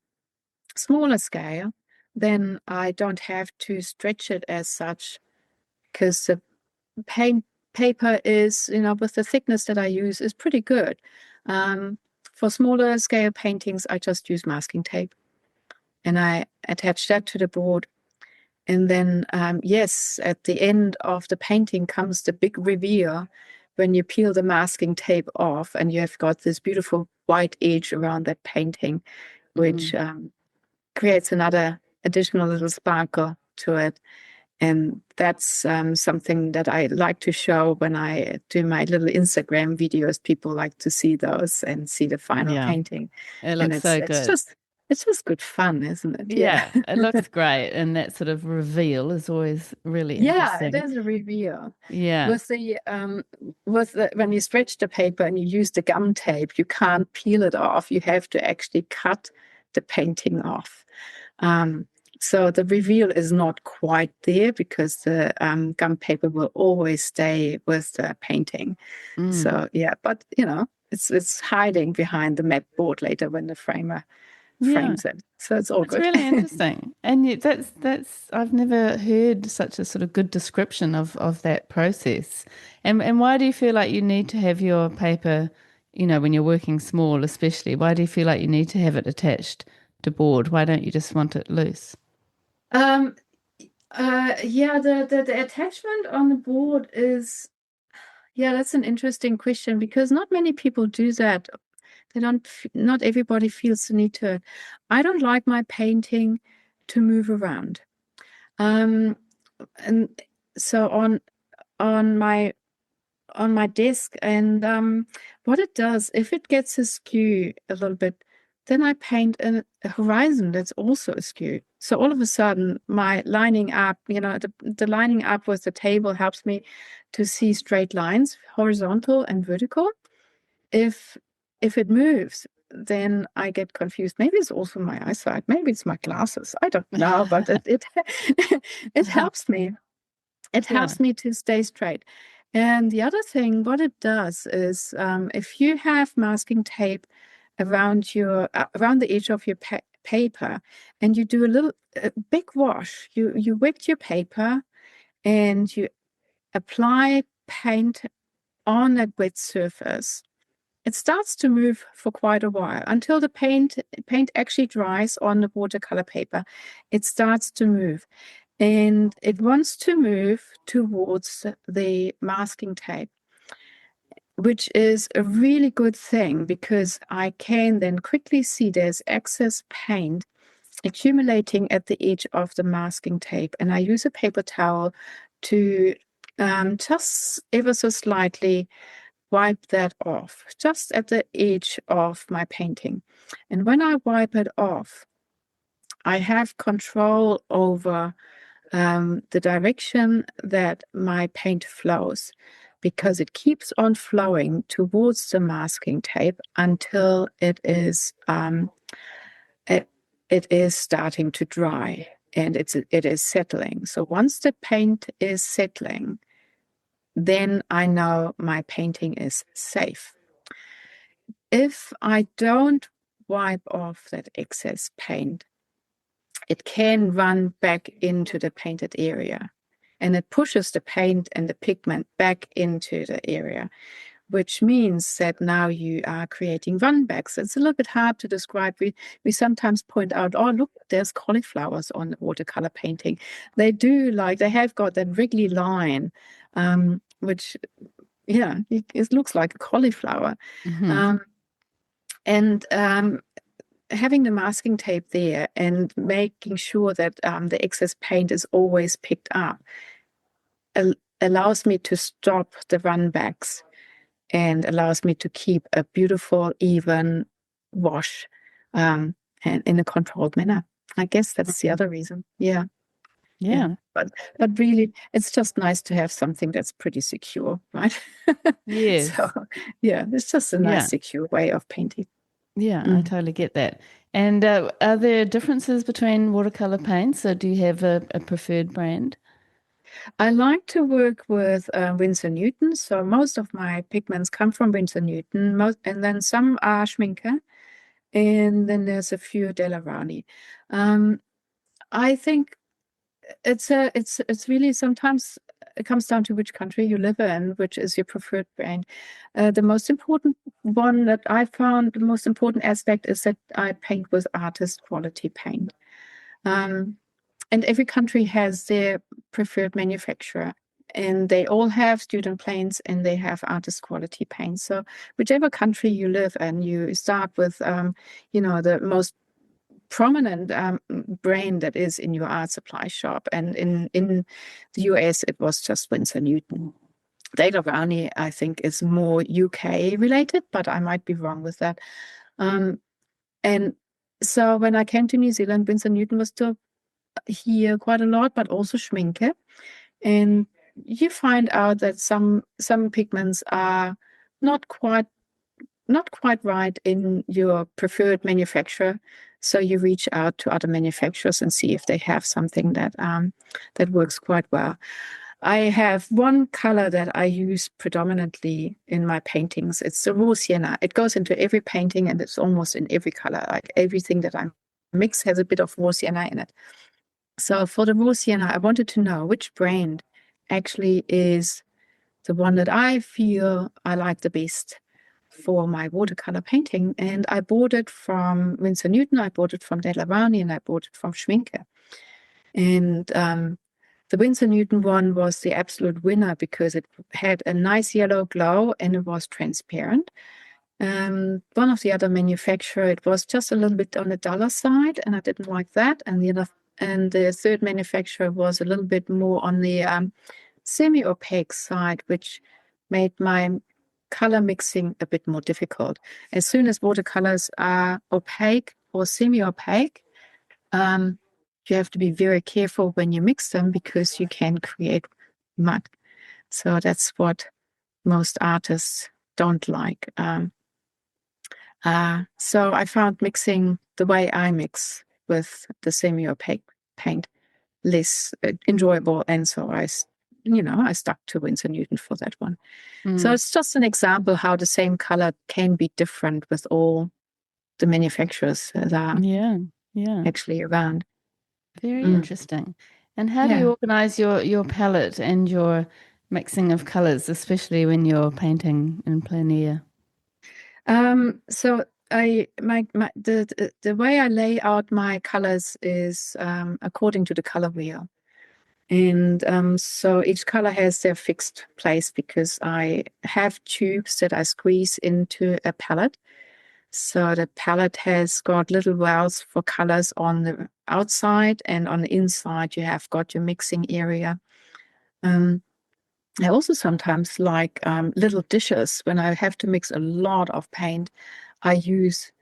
smaller scale, then I don't have to stretch it as such, because the paint paper is, with the thickness that I use, is pretty good. For smaller scale paintings, I just use masking tape and I attach that to the board. And then, yes, at the end of the painting comes the big reveal when you peel the masking tape off and you have got this beautiful white edge around that painting, which creates another additional little sparkle to it. And that's something that I like to show when I do my little Instagram videos. People like to see those and see the final painting. It looks so good. It's just good fun, isn't it? Yeah, it looks great. And that sort of reveal is always really interesting. Yeah, it is a reveal. Yeah. With the when you stretch the paper and you use the gum tape, you can't peel it off. You have to actually cut the painting off. So the reveal is not quite there because the gum paper will always stay with the painting. So yeah, but it's hiding behind the matte board later when the framer frames it. So it's all good. It's really interesting. And that's I've never heard such a sort of good description of that process. And why do you feel like you need to have your paper, when you're working small especially, why do you feel like you need to have it attached to board? Why don't you just want it loose? The attachment on the board is, that's an interesting question, because not many people do that. Not everybody feels the need to. I don't like my painting to move around. And so on my desk, and what it does, if it gets askew a little bit, then I paint a horizon that's also askew. So all of a sudden, my lining up, the lining up with the table helps me to see straight lines, horizontal and vertical. If it moves, then I get confused. Maybe it's also my eyesight. Maybe it's my glasses. I don't know, but it helps me. It helps me to stay straight. And the other thing, what it does is, if you have masking tape around the edge of your paper, and you do a big wash, you wet your paper, and you apply paint on that wet surface, it starts to move for quite a while until the paint actually dries on the watercolor paper. It starts to move, and it wants to move towards the masking tape, which is a really good thing because I can then quickly see there's excess paint accumulating at the edge of the masking tape, and I use a paper towel to just ever so slightly wipe that off, just at the edge of my painting. And when I wipe it off, I have control over the direction that my paint flows, because it keeps on flowing towards the masking tape until it is starting to dry and it is settling. So once the paint is settling, then I know my painting is safe. If I don't wipe off that excess paint, it can run back into the painted area, and it pushes the paint and the pigment back into the area, which means that now you are creating runbacks. It's a little bit hard to describe. We sometimes point out, oh, look, there's cauliflowers on the watercolor painting. They have got that wriggly line, which, yeah, it looks like a cauliflower. Mm-hmm. And having the masking tape there and making sure that the excess paint is always picked up allows me to stop the runbacks and allows me to keep a beautiful, even wash and in a controlled manner. I guess that's the other reason. Yeah. Yeah. But really, it's just nice to have something that's pretty secure, right? Yes. So, yeah, it's just a nice, secure way of painting. Yeah, I totally get that. And are there differences between watercolor paints? So do you have a preferred brand? I like to work with Winsor Newton. So most of my pigments come from Winsor Newton, and then some are Schminke, and then there's a few Delarani. I think it's really, sometimes it comes down to which country you live in, which is your preferred brand. The most important one that I found, the most important aspect is that I paint with artist quality paint. And every country has their preferred manufacturer, and they all have student planes and they have artist quality paint. So whichever country you live in, you start with, the most prominent brand that is in your art supply shop. And in the US, it was just Winsor Newton. Data Brownie, I think, is more UK related, but I might be wrong with that. And so when I came to New Zealand, Winsor Newton was still here quite a lot, but also Schminke. And you find out that some pigments are not quite right in your preferred manufacturer. So you reach out to other manufacturers and see if they have something that works quite well. I have one color that I use predominantly in my paintings. It's the raw sienna. It goes into every painting and it's almost in every color. Like everything that I mix has a bit of raw sienna in it. So for the raw sienna, I wanted to know which brand actually is the one that I feel I like the best for my watercolor painting. And I bought it from Winsor Newton, I bought it from Delarani, and I bought it from Schminke. And the Winsor Newton one was the absolute winner because it had a nice yellow glow and it was transparent. One of the other manufacturer, it was just a little bit on the duller side, and I didn't like that. And the third manufacturer was a little bit more on the semi-opaque side, which made my color mixing a bit more difficult. As soon as watercolors are opaque or semi-opaque, you have to be very careful when you mix them because you can create mud. So that's what most artists don't like. So I found mixing the way I mix with the semi-opaque paint less enjoyable, and so I stuck to Winsor Newton for that one. So it's just an example how the same color can be different with all the manufacturers that are actually around. Very interesting. And how do you organize your palette and your mixing of colors, especially when you're painting in plein air? So the way I lay out my colors is according to the color wheel. And so each color has their fixed place because I have tubes that I squeeze into a palette. So the palette has got little wells for colors on the outside, and on the inside you have got your mixing area. Um, I also sometimes like little dishes. When I have to mix a lot of paint, I use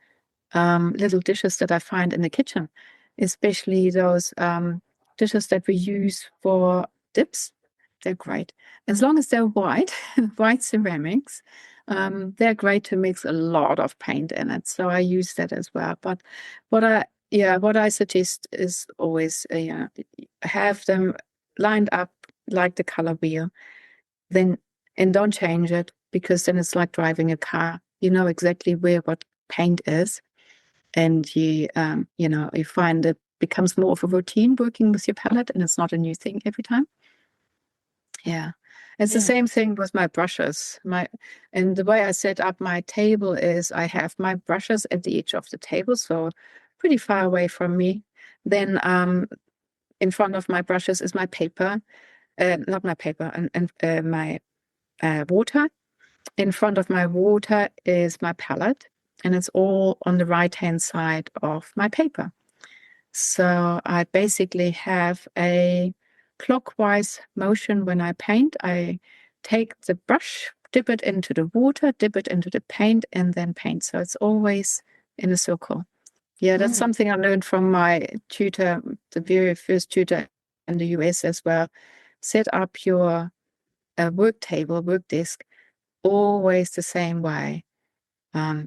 little dishes that I find in the kitchen, especially those dishes that we use for dips. They're great. As long as they're white, white ceramics, they're great to mix a lot of paint in it. So I use that as well. But what I suggest is always have them lined up like the color wheel, then and don't change it because then it's like driving a car. You know exactly where what paint is, and you find it becomes more of a routine working with your palette, and it's not a new thing every time. Yeah. It's the Yeah. same thing with my brushes. And the way I set up my table is I have my brushes at the edge of the table, so pretty far away from me. Then in front of my brushes is my paper, not my paper, and my water. In front of my water is my palette, and it's all on the right-hand side of my paper. So I basically have a clockwise motion when I paint. I take the brush, dip it into the water, dip it into the paint, and then paint. So it's always in a circle. Yeah, that's Mm. something I learned from my tutor, the very first tutor in the US as well. Set up your work table, work desk, always the same way,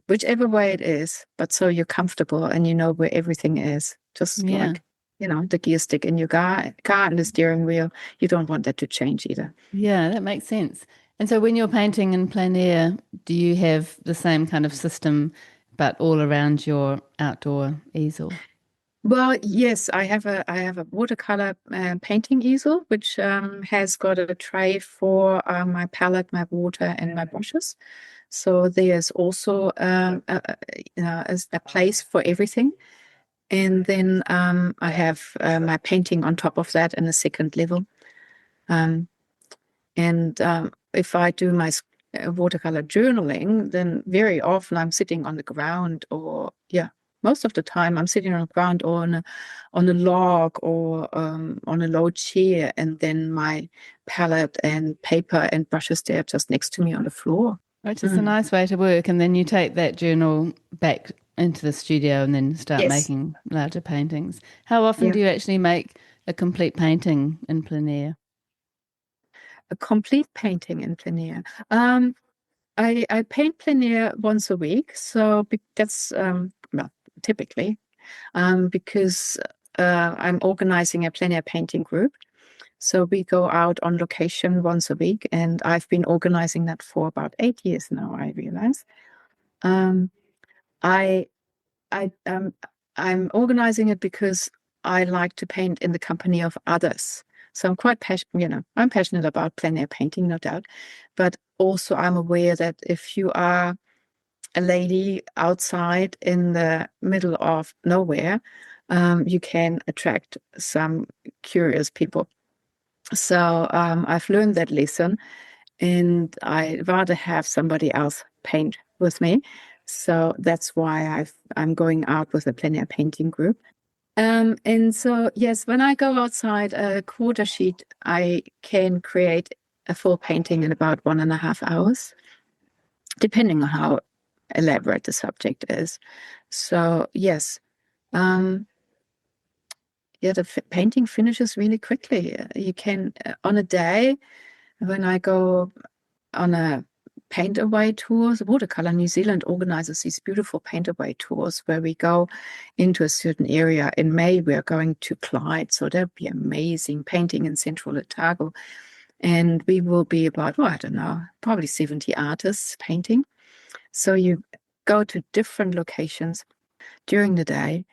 whichever way it is, but so you're comfortable and you know where everything is. Just Yeah. like, the gear stick in your car and the steering wheel. You don't want that to change either. Yeah, that makes sense. And so when you're painting in plein air, do you have the same kind of system but all around your outdoor easel? Well, yes, I have a watercolor painting easel, which has got a tray for my palette, my water, and my brushes. So there's also a place for everything. And then I have my painting on top of that in a second level. Um, and if I do my watercolor journaling, then very often I'm sitting on the ground, or most of the time I'm sitting on the ground or on a log or on a low chair, and then my palette and paper and brushes there just next to me on the floor. Which is a Mm. nice way to work. And then you take that journal back into the studio and then start Yes. making larger paintings. How often Yeah. do you actually make a complete painting in plein air? A complete painting in plein air. I paint plein air once a week, so that's well, typically because I'm organizing a plein air painting group. So we go out on location once a week, and I've been organizing that for about 8 years now, I realize. Um, I I I'm organizing it because I like to paint in the company of others. So I'm quite passionate, I'm passionate about plein air painting, no doubt. But also I'm aware that if you are a lady outside in the middle of nowhere, you can attract some curious people. So I've learned that lesson, and I'd rather have somebody else paint with me. So that's why I'm going out with a plein air painting group. And so, yes, when I go outside a quarter sheet, I can create a full painting in about 1.5 hours, depending on how elaborate the subject is. So, yes, um, yeah, the painting finishes really quickly. You can, on a day, when I go on a paint away tours, Watercolour New Zealand organizes these beautiful paint away tours where we go into a certain area. In May, we're going to Clyde, so that'll be amazing painting in Central Otago. And we will be about, well, I don't know, probably 70 artists painting. So you go to different locations during the day,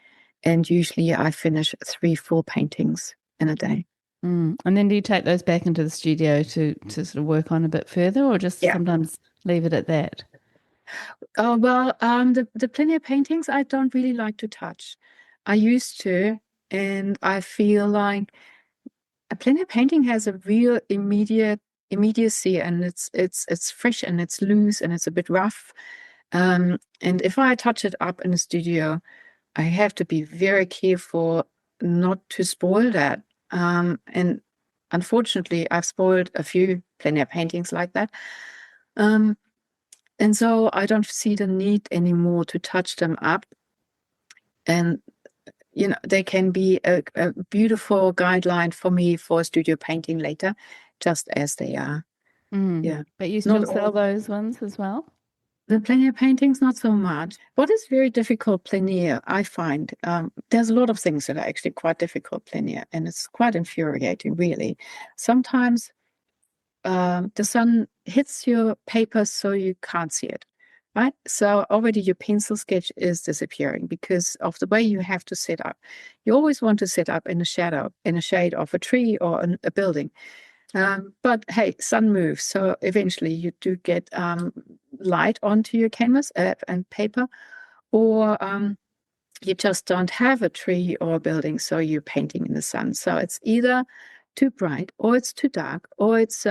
and usually I finish 3 full paintings in a day. Mm. And then do you take those back into the studio to sort of work on a bit further or just Yeah. sometimes leave it at that? Oh, well, the plein air paintings I don't really like to touch. I used to, and I feel like a plein air painting has a real immediacy, and it's fresh and it's loose and it's a bit rough. And if I touch it up in a studio, I have to be very careful not to spoil that. And unfortunately, I've spoiled a few plein air paintings like that. Um, and so I don't see the need anymore to touch them up. And, they can be a beautiful guideline for me for studio painting later, just as they are. Yeah. But you Not still sell all those ones as well? the plein air paintings, not so much. What is very difficult plein air, I find, there's a lot of things that are actually quite difficult plein air, and it's quite infuriating, really. Sometimes the sun hits your paper so you can't see it, right? So already your pencil sketch is disappearing because of the way you have to set up. You always want to set up in a shadow, in a shade of a tree or a building. But hey, sun moves, so eventually you do get light onto your canvas and paper, or you just don't have a tree or a building, so you're painting in the sun. So it's either too bright, or it's too dark, or it's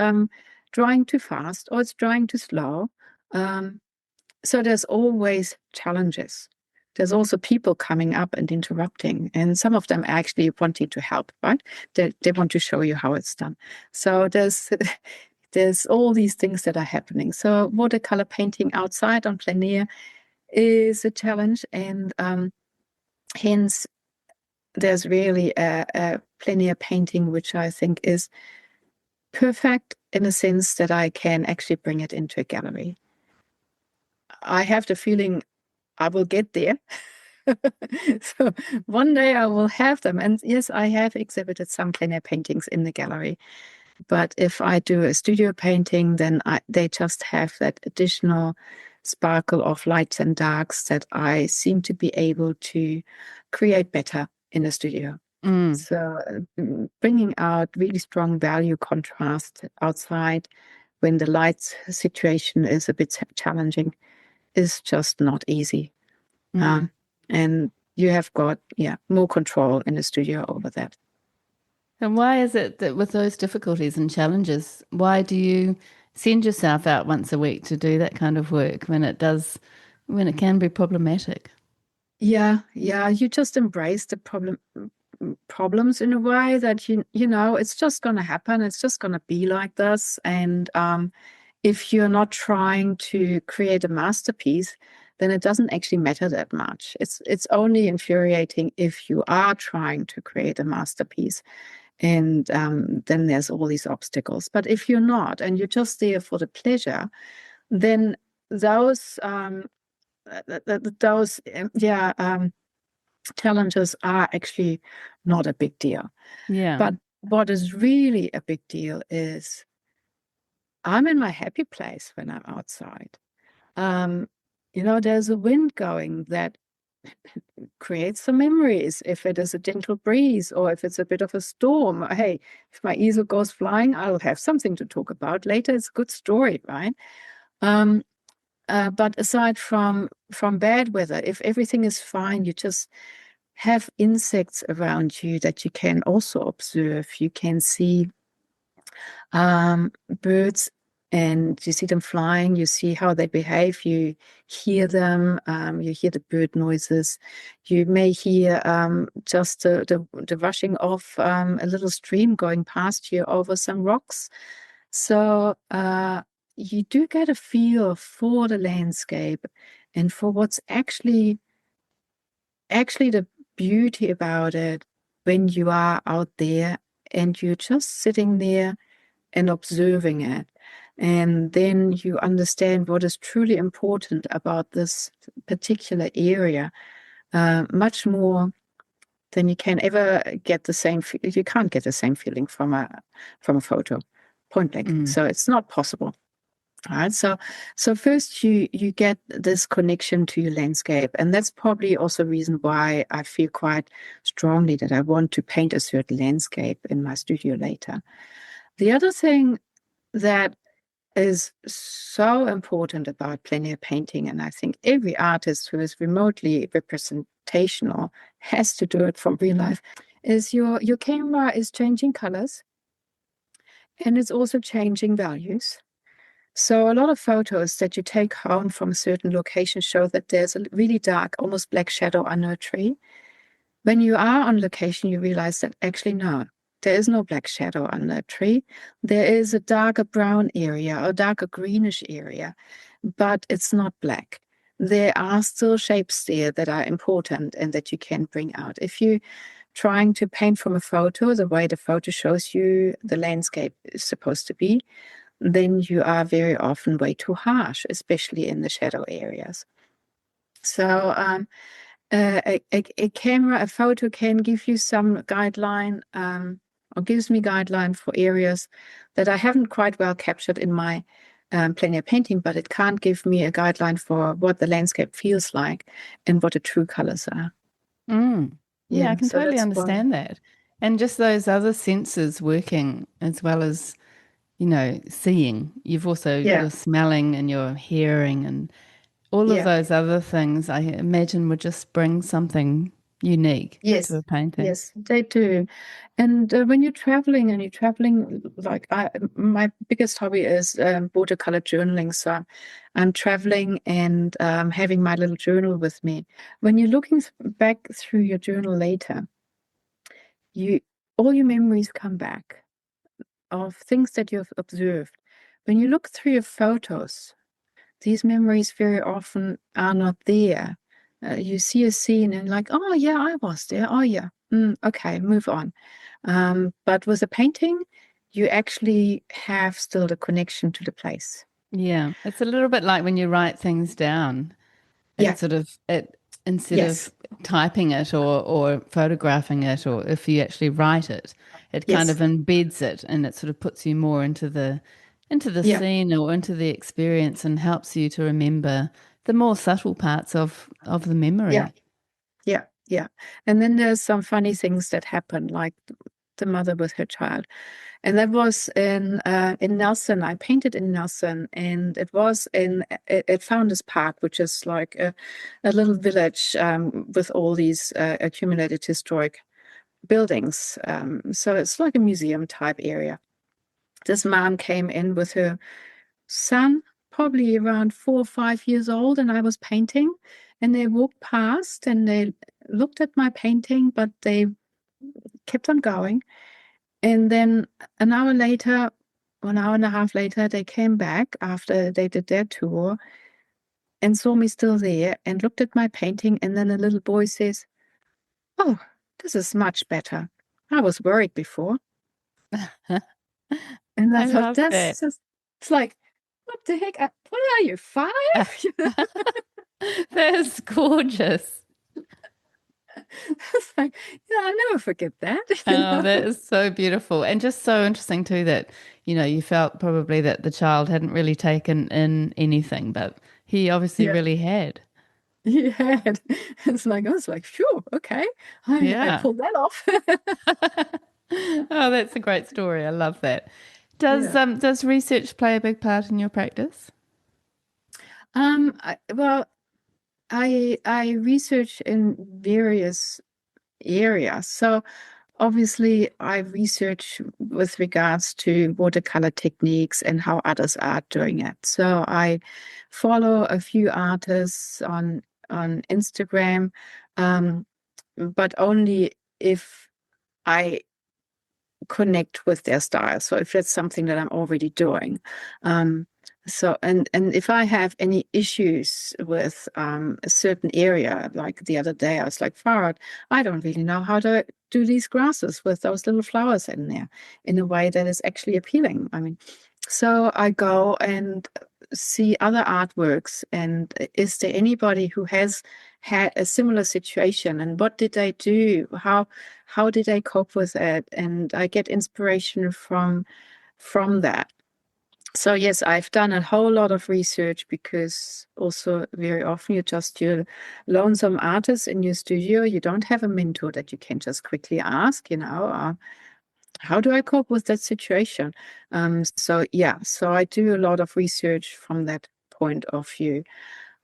drying too fast, or it's drying too slow. Um, so there's always challenges. There's also people coming up and interrupting, and some of them actually wanting to help, right? They want to show you how it's done. So there's all these things that are happening. So watercolor painting outside on plein air is a challenge, and hence there's really a plein air painting which I think is perfect in a sense that I can actually bring it into a gallery. I have the feeling I will get there. So one day I will have them. And yes, I have exhibited some plein air paintings in the gallery. But if I do a studio painting, then they just have that additional sparkle of lights and darks that I seem to be able to create better in a studio. So bringing out really strong value contrast outside when the light situation is a bit challenging is just not easy. And you have got, more control in the studio over that. And why is it that with those difficulties and challenges, why do you send yourself out once a week to do that kind of work when it can be problematic? Yeah, you just embrace the problems in a way that it's just going to happen. It's just going to be like this. And if you're not trying to create a masterpiece, then it doesn't actually matter that much. It's only infuriating if you are trying to create a masterpiece, and then there's all these obstacles. But if you're not, and you're just there for the pleasure, then those challenges are actually not a big deal. Yeah. But what is really a big deal is I'm in my happy place when I'm outside. There's a wind going that creates some memories. If it is a gentle breeze or if it's a bit of a storm, hey, if my easel goes flying, I'll have something to talk about later. It's a good story, right? But aside from bad weather, if everything is fine, you just have insects around you that you can also observe. You can see birds, and you see them flying. You see how they behave. You hear them. You hear the bird noises. You may hear just the rushing of a little stream going past you over some rocks. So you do get a feel for the landscape and for what's actually the beauty about it when you are out there and you're just sitting there and observing it. And then you understand what is truly important about this particular area, much more than you can ever get the same. You can't get the same feeling from a photo, point blank. So it's not possible. All right. So first you get this connection to your landscape, and that's probably also a reason why I feel quite strongly that I want to paint a certain landscape in my studio later. The other thing that is so important about plein air painting, and I think every artist who is remotely representational has to do it from real life, is your camera is changing colors and it's also changing values. So a lot of photos that you take home from a certain location show that there's a really dark, almost black shadow under a tree. When you are on location, you realize that actually no, there is no black shadow under a tree. There is a darker brown area or darker greenish area, but it's not black. There are still shapes there that are important and that you can bring out. If you trying to paint from a photo the way the photo shows you the landscape is supposed to be, then you are very often way too harsh, especially in the shadow areas. So a photo can give you some guideline, or gives me guideline for areas that I haven't quite well captured in my plein air painting, but it can't give me a guideline for what the landscape feels like and what the true colors are. Mm. Yeah, I Yeah, can so totally that's why. understand that. And just those other senses working as well as, seeing. You've also Yeah, your smelling and your hearing and all of yeah. those other things, I imagine would just bring something unique to Yes, a painting. yes, they do. And when and you're traveling, like my biggest hobby is watercolor journaling. So I'm traveling and having my little journal with me. When you're looking back through your journal later, you all your memories come back of things that you've observed. When you look through your photos, these memories very often are not there. You see a scene and like, oh yeah, I was there. Oh yeah, okay, move on. But with a painting, you actually have still the connection to the place. Yeah, it's a little bit like when you write things down. It Yeah. sort of it instead of Yes. typing it or photographing it, or if you actually write it, it kind of Yes. embeds it and it sort of puts you more into the Yeah. scene or into the experience and helps you to remember the more subtle parts of the Yeah. memory. Yeah. Yeah. And then there's some funny things that happen, like the mother with her child. And that was in Nelson. I painted in Nelson, and it was in at Founders Park, which is like a little village with all these accumulated historic buildings. So it's like a museum type area. This mom came in with her son, probably around 4 or 5 years old, and I was painting. And they walked past and they looked at my painting, but they kept on going. And then an hour later, 1 hour and a half later, they came back after they did their tour and saw me still there and looked at my painting. And then a little boy says, "Oh, this is much better. I was worried before." And I I thought, love that. that's just, it's like, what the heck? What are you, 5? That's gorgeous. It's like, yeah, I'll never forget that, Oh, that is so beautiful. And just so interesting too that, you felt probably that the child hadn't really taken in anything, but he obviously Yeah, really had. he had. It's like, I was like, sure, okay. I Yeah. pulled that off. Oh, that's a great story. I love that. Does Yeah. does research play a big part in your practice? Well, I research in various areas. So obviously I research with regards to watercolor techniques and how others are doing it. So I follow a few artists on Instagram, um, but only if I connect with their style. So if that's something that I'm already doing. And if I have any issues with a certain area, like the other day, I was like, Farad, I don't really know how to do these grasses with those little flowers in there in a way that is actually appealing. I mean, so I go and see other artworks, and is there anybody who has had a similar situation, and what did they do? How did they cope with it? And I get inspiration from that. So yes, I've done a whole lot of research because also very often you're lonesome artist in your studio. You don't have a mentor that you can just quickly ask, how do I cope with that situation? So I do a lot of research from that point of view.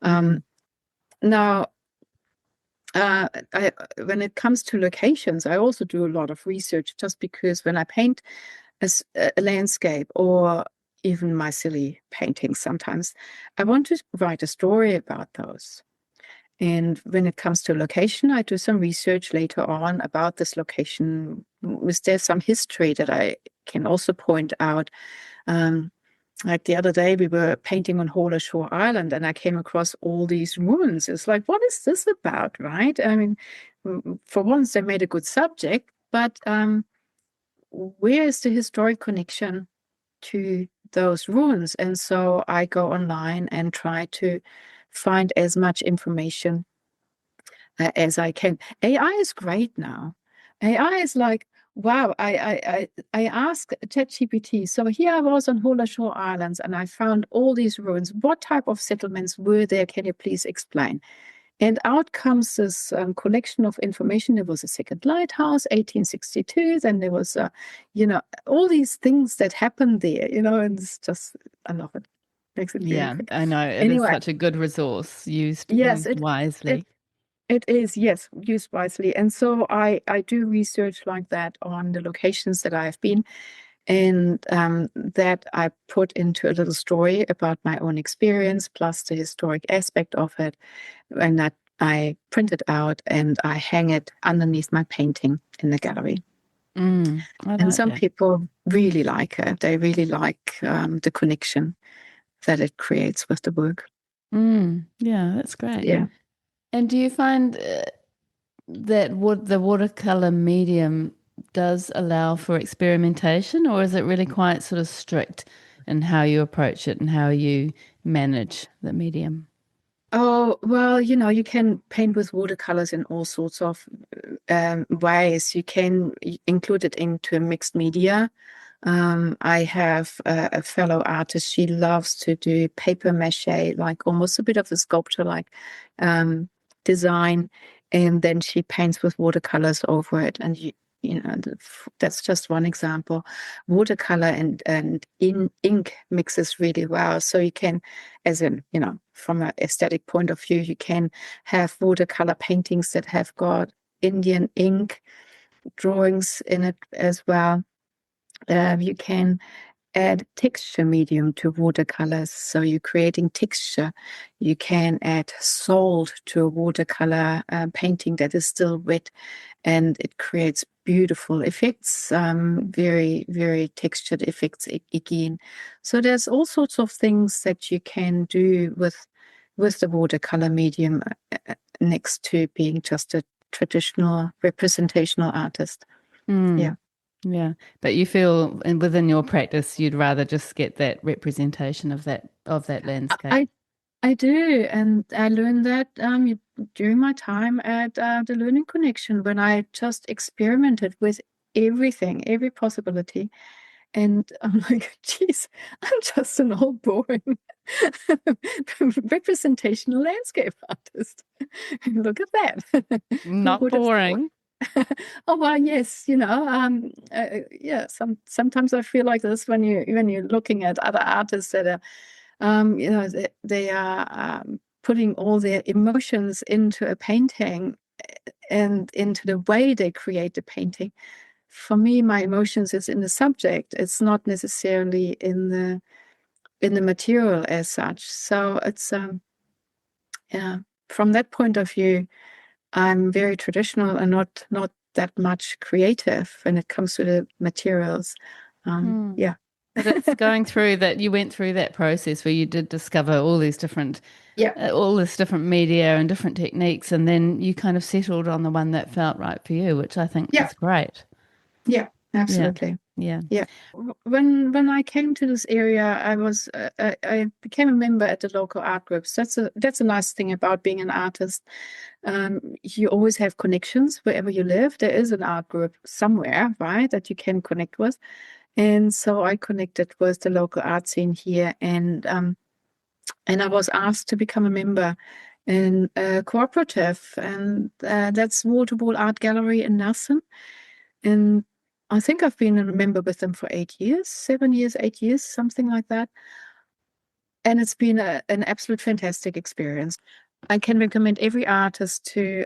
Now, when it comes to locations, I also do a lot of research, just because when I paint a landscape, or even my silly paintings sometimes, I want to write a story about those. And when it comes to location, I do some research later on about this location. Is there some history that I can also point out? Like the other day, we were painting on Aotearoa Island, and I came across all these ruins. It's like, what is this about, right? I mean, for once, they made a good subject, but where is the historic connection to those ruins? And so I go online and try to find as much information as I can. AI is great now. AI is like, wow, I asked ChatGPT. So here I was on Aotearoa Islands, and I found all these ruins. What type of settlements were there? Can you please explain? And out comes this collection of information. There was a second lighthouse, 1862. Then there was, all these things that happened there, and it's just, I love it. Makes it really quick. I know. It is Anyway, such a good resource used yes, wisely. it is, yes, used wisely. And so I do research like that on the locations that I have been, and that I put into a little story about my own experience, plus the historic aspect of it, and that I print it out and I hang it underneath my painting in the gallery. I And like some that. people really like it. They really like the connection that it creates with the work. Yeah, that's great. Yeah. And do you find that the watercolor medium does allow for experimentation, or is it really quite sort of strict in how you approach it and how you manage the medium? Oh, well, you can paint with watercolors in all sorts of ways. You can include it into mixed media. I have a fellow artist. She loves to do paper mache, like almost a bit of a sculpture like design. And then she paints with watercolors over it. And that's just one example. Watercolor and ink mixes really well. So you can, as in, from an aesthetic point of view, you can have watercolor paintings that have got Indian ink drawings in it as well. You can add texture medium to watercolors, so you're creating texture. You can add salt to a watercolor painting that is still wet, and it creates beautiful effects, very, very textured effects again. So there's all sorts of things that you can do with the watercolor medium, next to being just a traditional representational artist. Yeah. Yeah, but you feel, and within your practice, you'd rather just get that representation of that landscape. I do, and I learned that during my time at the Learning Connexion, when I just experimented with everything, every possibility. And I'm like, geez, I'm just an old boring representational landscape artist. Look at that. Who Not would have thought? boring. Oh well, yes, yeah. Sometimes I feel like this when you're looking at other artists that are, they are putting all their emotions into a painting and into the way they create the painting. For me, my emotions is in the subject. It's not necessarily in the material as such. So it's yeah. From that point of view, I'm very traditional and not that much creative when it comes to the materials. Yeah. But it's going through that, you went through that process where you did discover all these different, Yeah. all this different media and different techniques, and then you kind of settled on the one that felt right for you, which I think Yeah. is great. Yeah. Yeah, Absolutely. yeah. Yeah. When I came to this area, I became a member at the local art groups. That's a nice thing about being an artist. You always have connections wherever you live. There is an art group somewhere, right, that you can connect with. And so I connected with the local art scene here, and I was asked to become a member in a cooperative, and that's Wall to Wall Art Gallery in Nelson. And I think I've been a member with them for 8 years, 7 years, 8 years, something like that. And it's been an absolute fantastic experience. I can recommend every artist to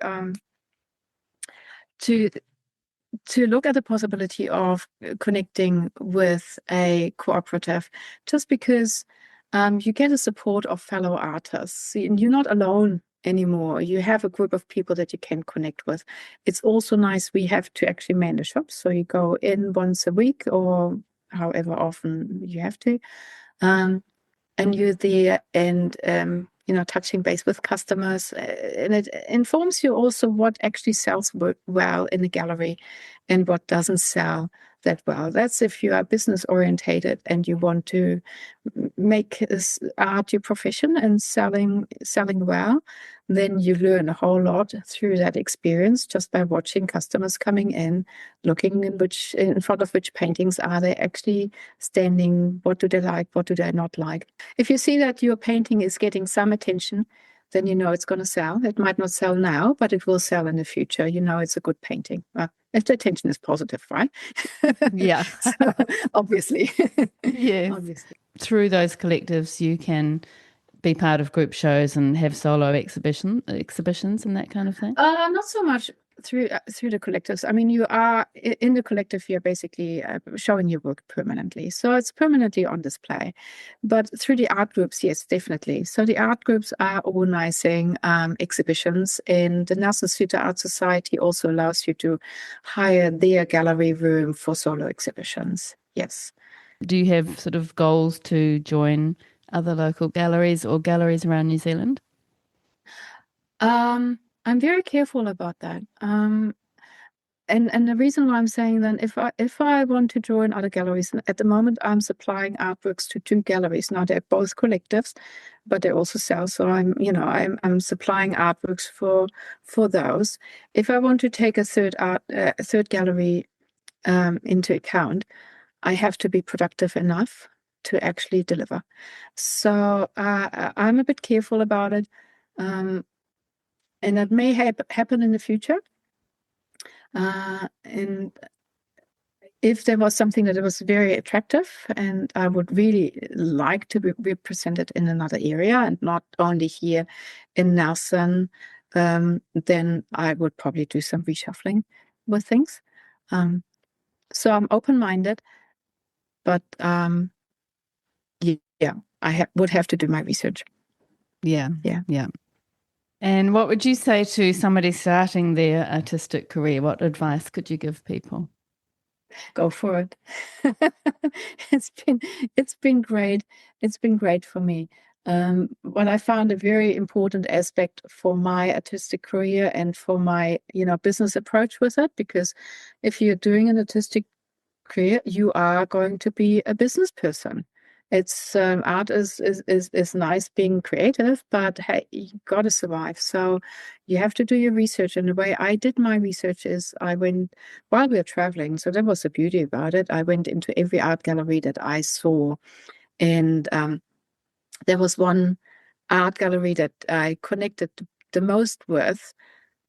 look at the possibility of connecting with a cooperative, just because you get the support of fellow artists. You're not alone anymore. You have a group of people that you can connect with. It's also nice. We have to actually man the shop, so you go in once a week or however often you have to. And you're there and touching base with customers, and it informs you also what actually sells well in the gallery and what doesn't sell that well. That's if you are business orientated and you want to make art your profession and selling well, then you learn a whole lot through that experience just by watching customers coming in, looking in front of which paintings are they actually standing, what do they like, what do they not like. If you see that your painting is getting some attention, then you know it's going to sell. It might not sell now, but it will sell in the future. You know it's a good painting. If the attention is positive, right? Yeah. So, obviously. Yes. Obviously. Through those collectives, you can be part of group shows and have solo exhibitions and that kind of thing? Not so much through the collectives. I mean, you are in the collective. You're basically showing your work permanently, so it's permanently on display. But through the art groups, yes, definitely. So the art groups are organizing exhibitions, and the Nelson Suter Art Society also allows you to hire their gallery room for solo exhibitions. Yes. Do you have sort of goals to join other local galleries or galleries around New Zealand? I'm very careful about that. And the reason why I'm saying then, if I want to join other galleries, at the moment I'm supplying artworks to 2 galleries. Now they're both collectives, but they also sell. So I'm supplying artworks for those. If I want to take a third gallery into account, I have to be productive enough to actually deliver. So I'm a bit careful about it. And that may happen in the future. And if there was something that was very attractive and I would really like to be represented in another area and not only here in Nelson, then I would probably do some reshuffling with things. So I'm open-minded, but yeah, I would have to do my research. Yeah. Yeah. Yeah. And what would you say to somebody starting their artistic career? What advice could you give people? Go for it. It's been great. It's been great for me. What I found a very important aspect for my artistic career and for my business approach with it, because if you're doing an artistic career, you are going to be a business person. It's art is nice being creative, but hey, you got to survive. So you have to do your research. And the way I did my research is I went while we were traveling. So that was the beauty about it. I went into every art gallery that I saw, and there was one art gallery that I connected the most with.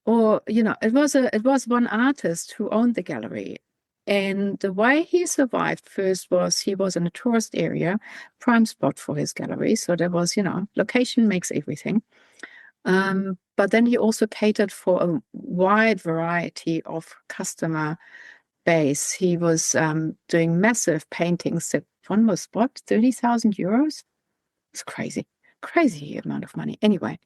Or it was one artist who owned the gallery. And the way he survived first was he was in a tourist area, prime spot for his gallery. So there was, location makes everything. But then he also catered for a wide variety of customer base. He was doing massive paintings that one was what, 30,000 euros? It's crazy amount of money. Anyway,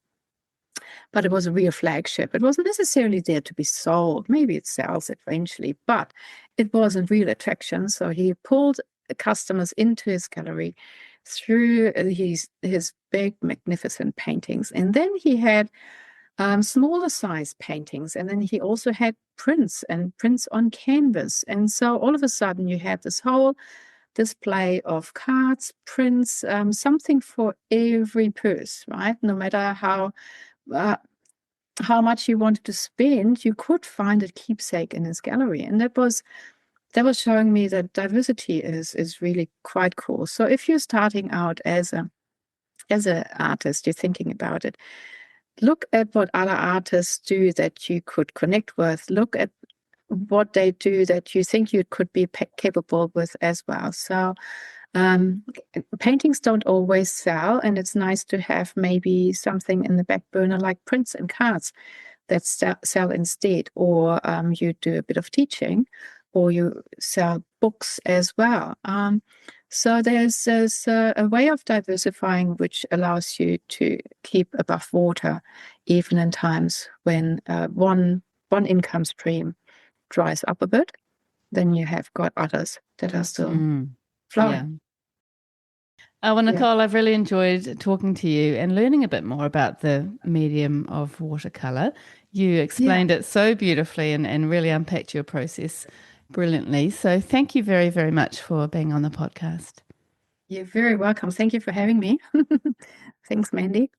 but it was a real flagship. It wasn't necessarily there to be sold. Maybe it sells eventually, but it was a real attraction. So he pulled customers into his gallery through his big, magnificent paintings. And then he had smaller size paintings. And then he also had prints and prints on canvas. And so all of a sudden you have this whole display of cards, prints, something for every purse, right? No matter how much you wanted to spend, you could find a keepsake in his gallery. And that was showing me that diversity is really quite cool. So if you're starting out as an artist, you're thinking about it, look at what other artists do that you could connect with. Look at what they do that you think you could be capable with as well. So paintings don't always sell, and it's nice to have maybe something in the back burner like prints and cards that sell instead, or you do a bit of teaching, or you sell books as well. So there's a way of diversifying which allows you to keep above water, even in times when one income stream dries up a bit. Then you have got others that are still flowing. Yeah. Oh, well, Nicole, I've really enjoyed talking to you and learning a bit more about the medium of watercolour. You explained it so beautifully and really unpacked your process brilliantly. So thank you very, very much for being on the podcast. You're very welcome. Thank you for having me. Thanks, Mandy.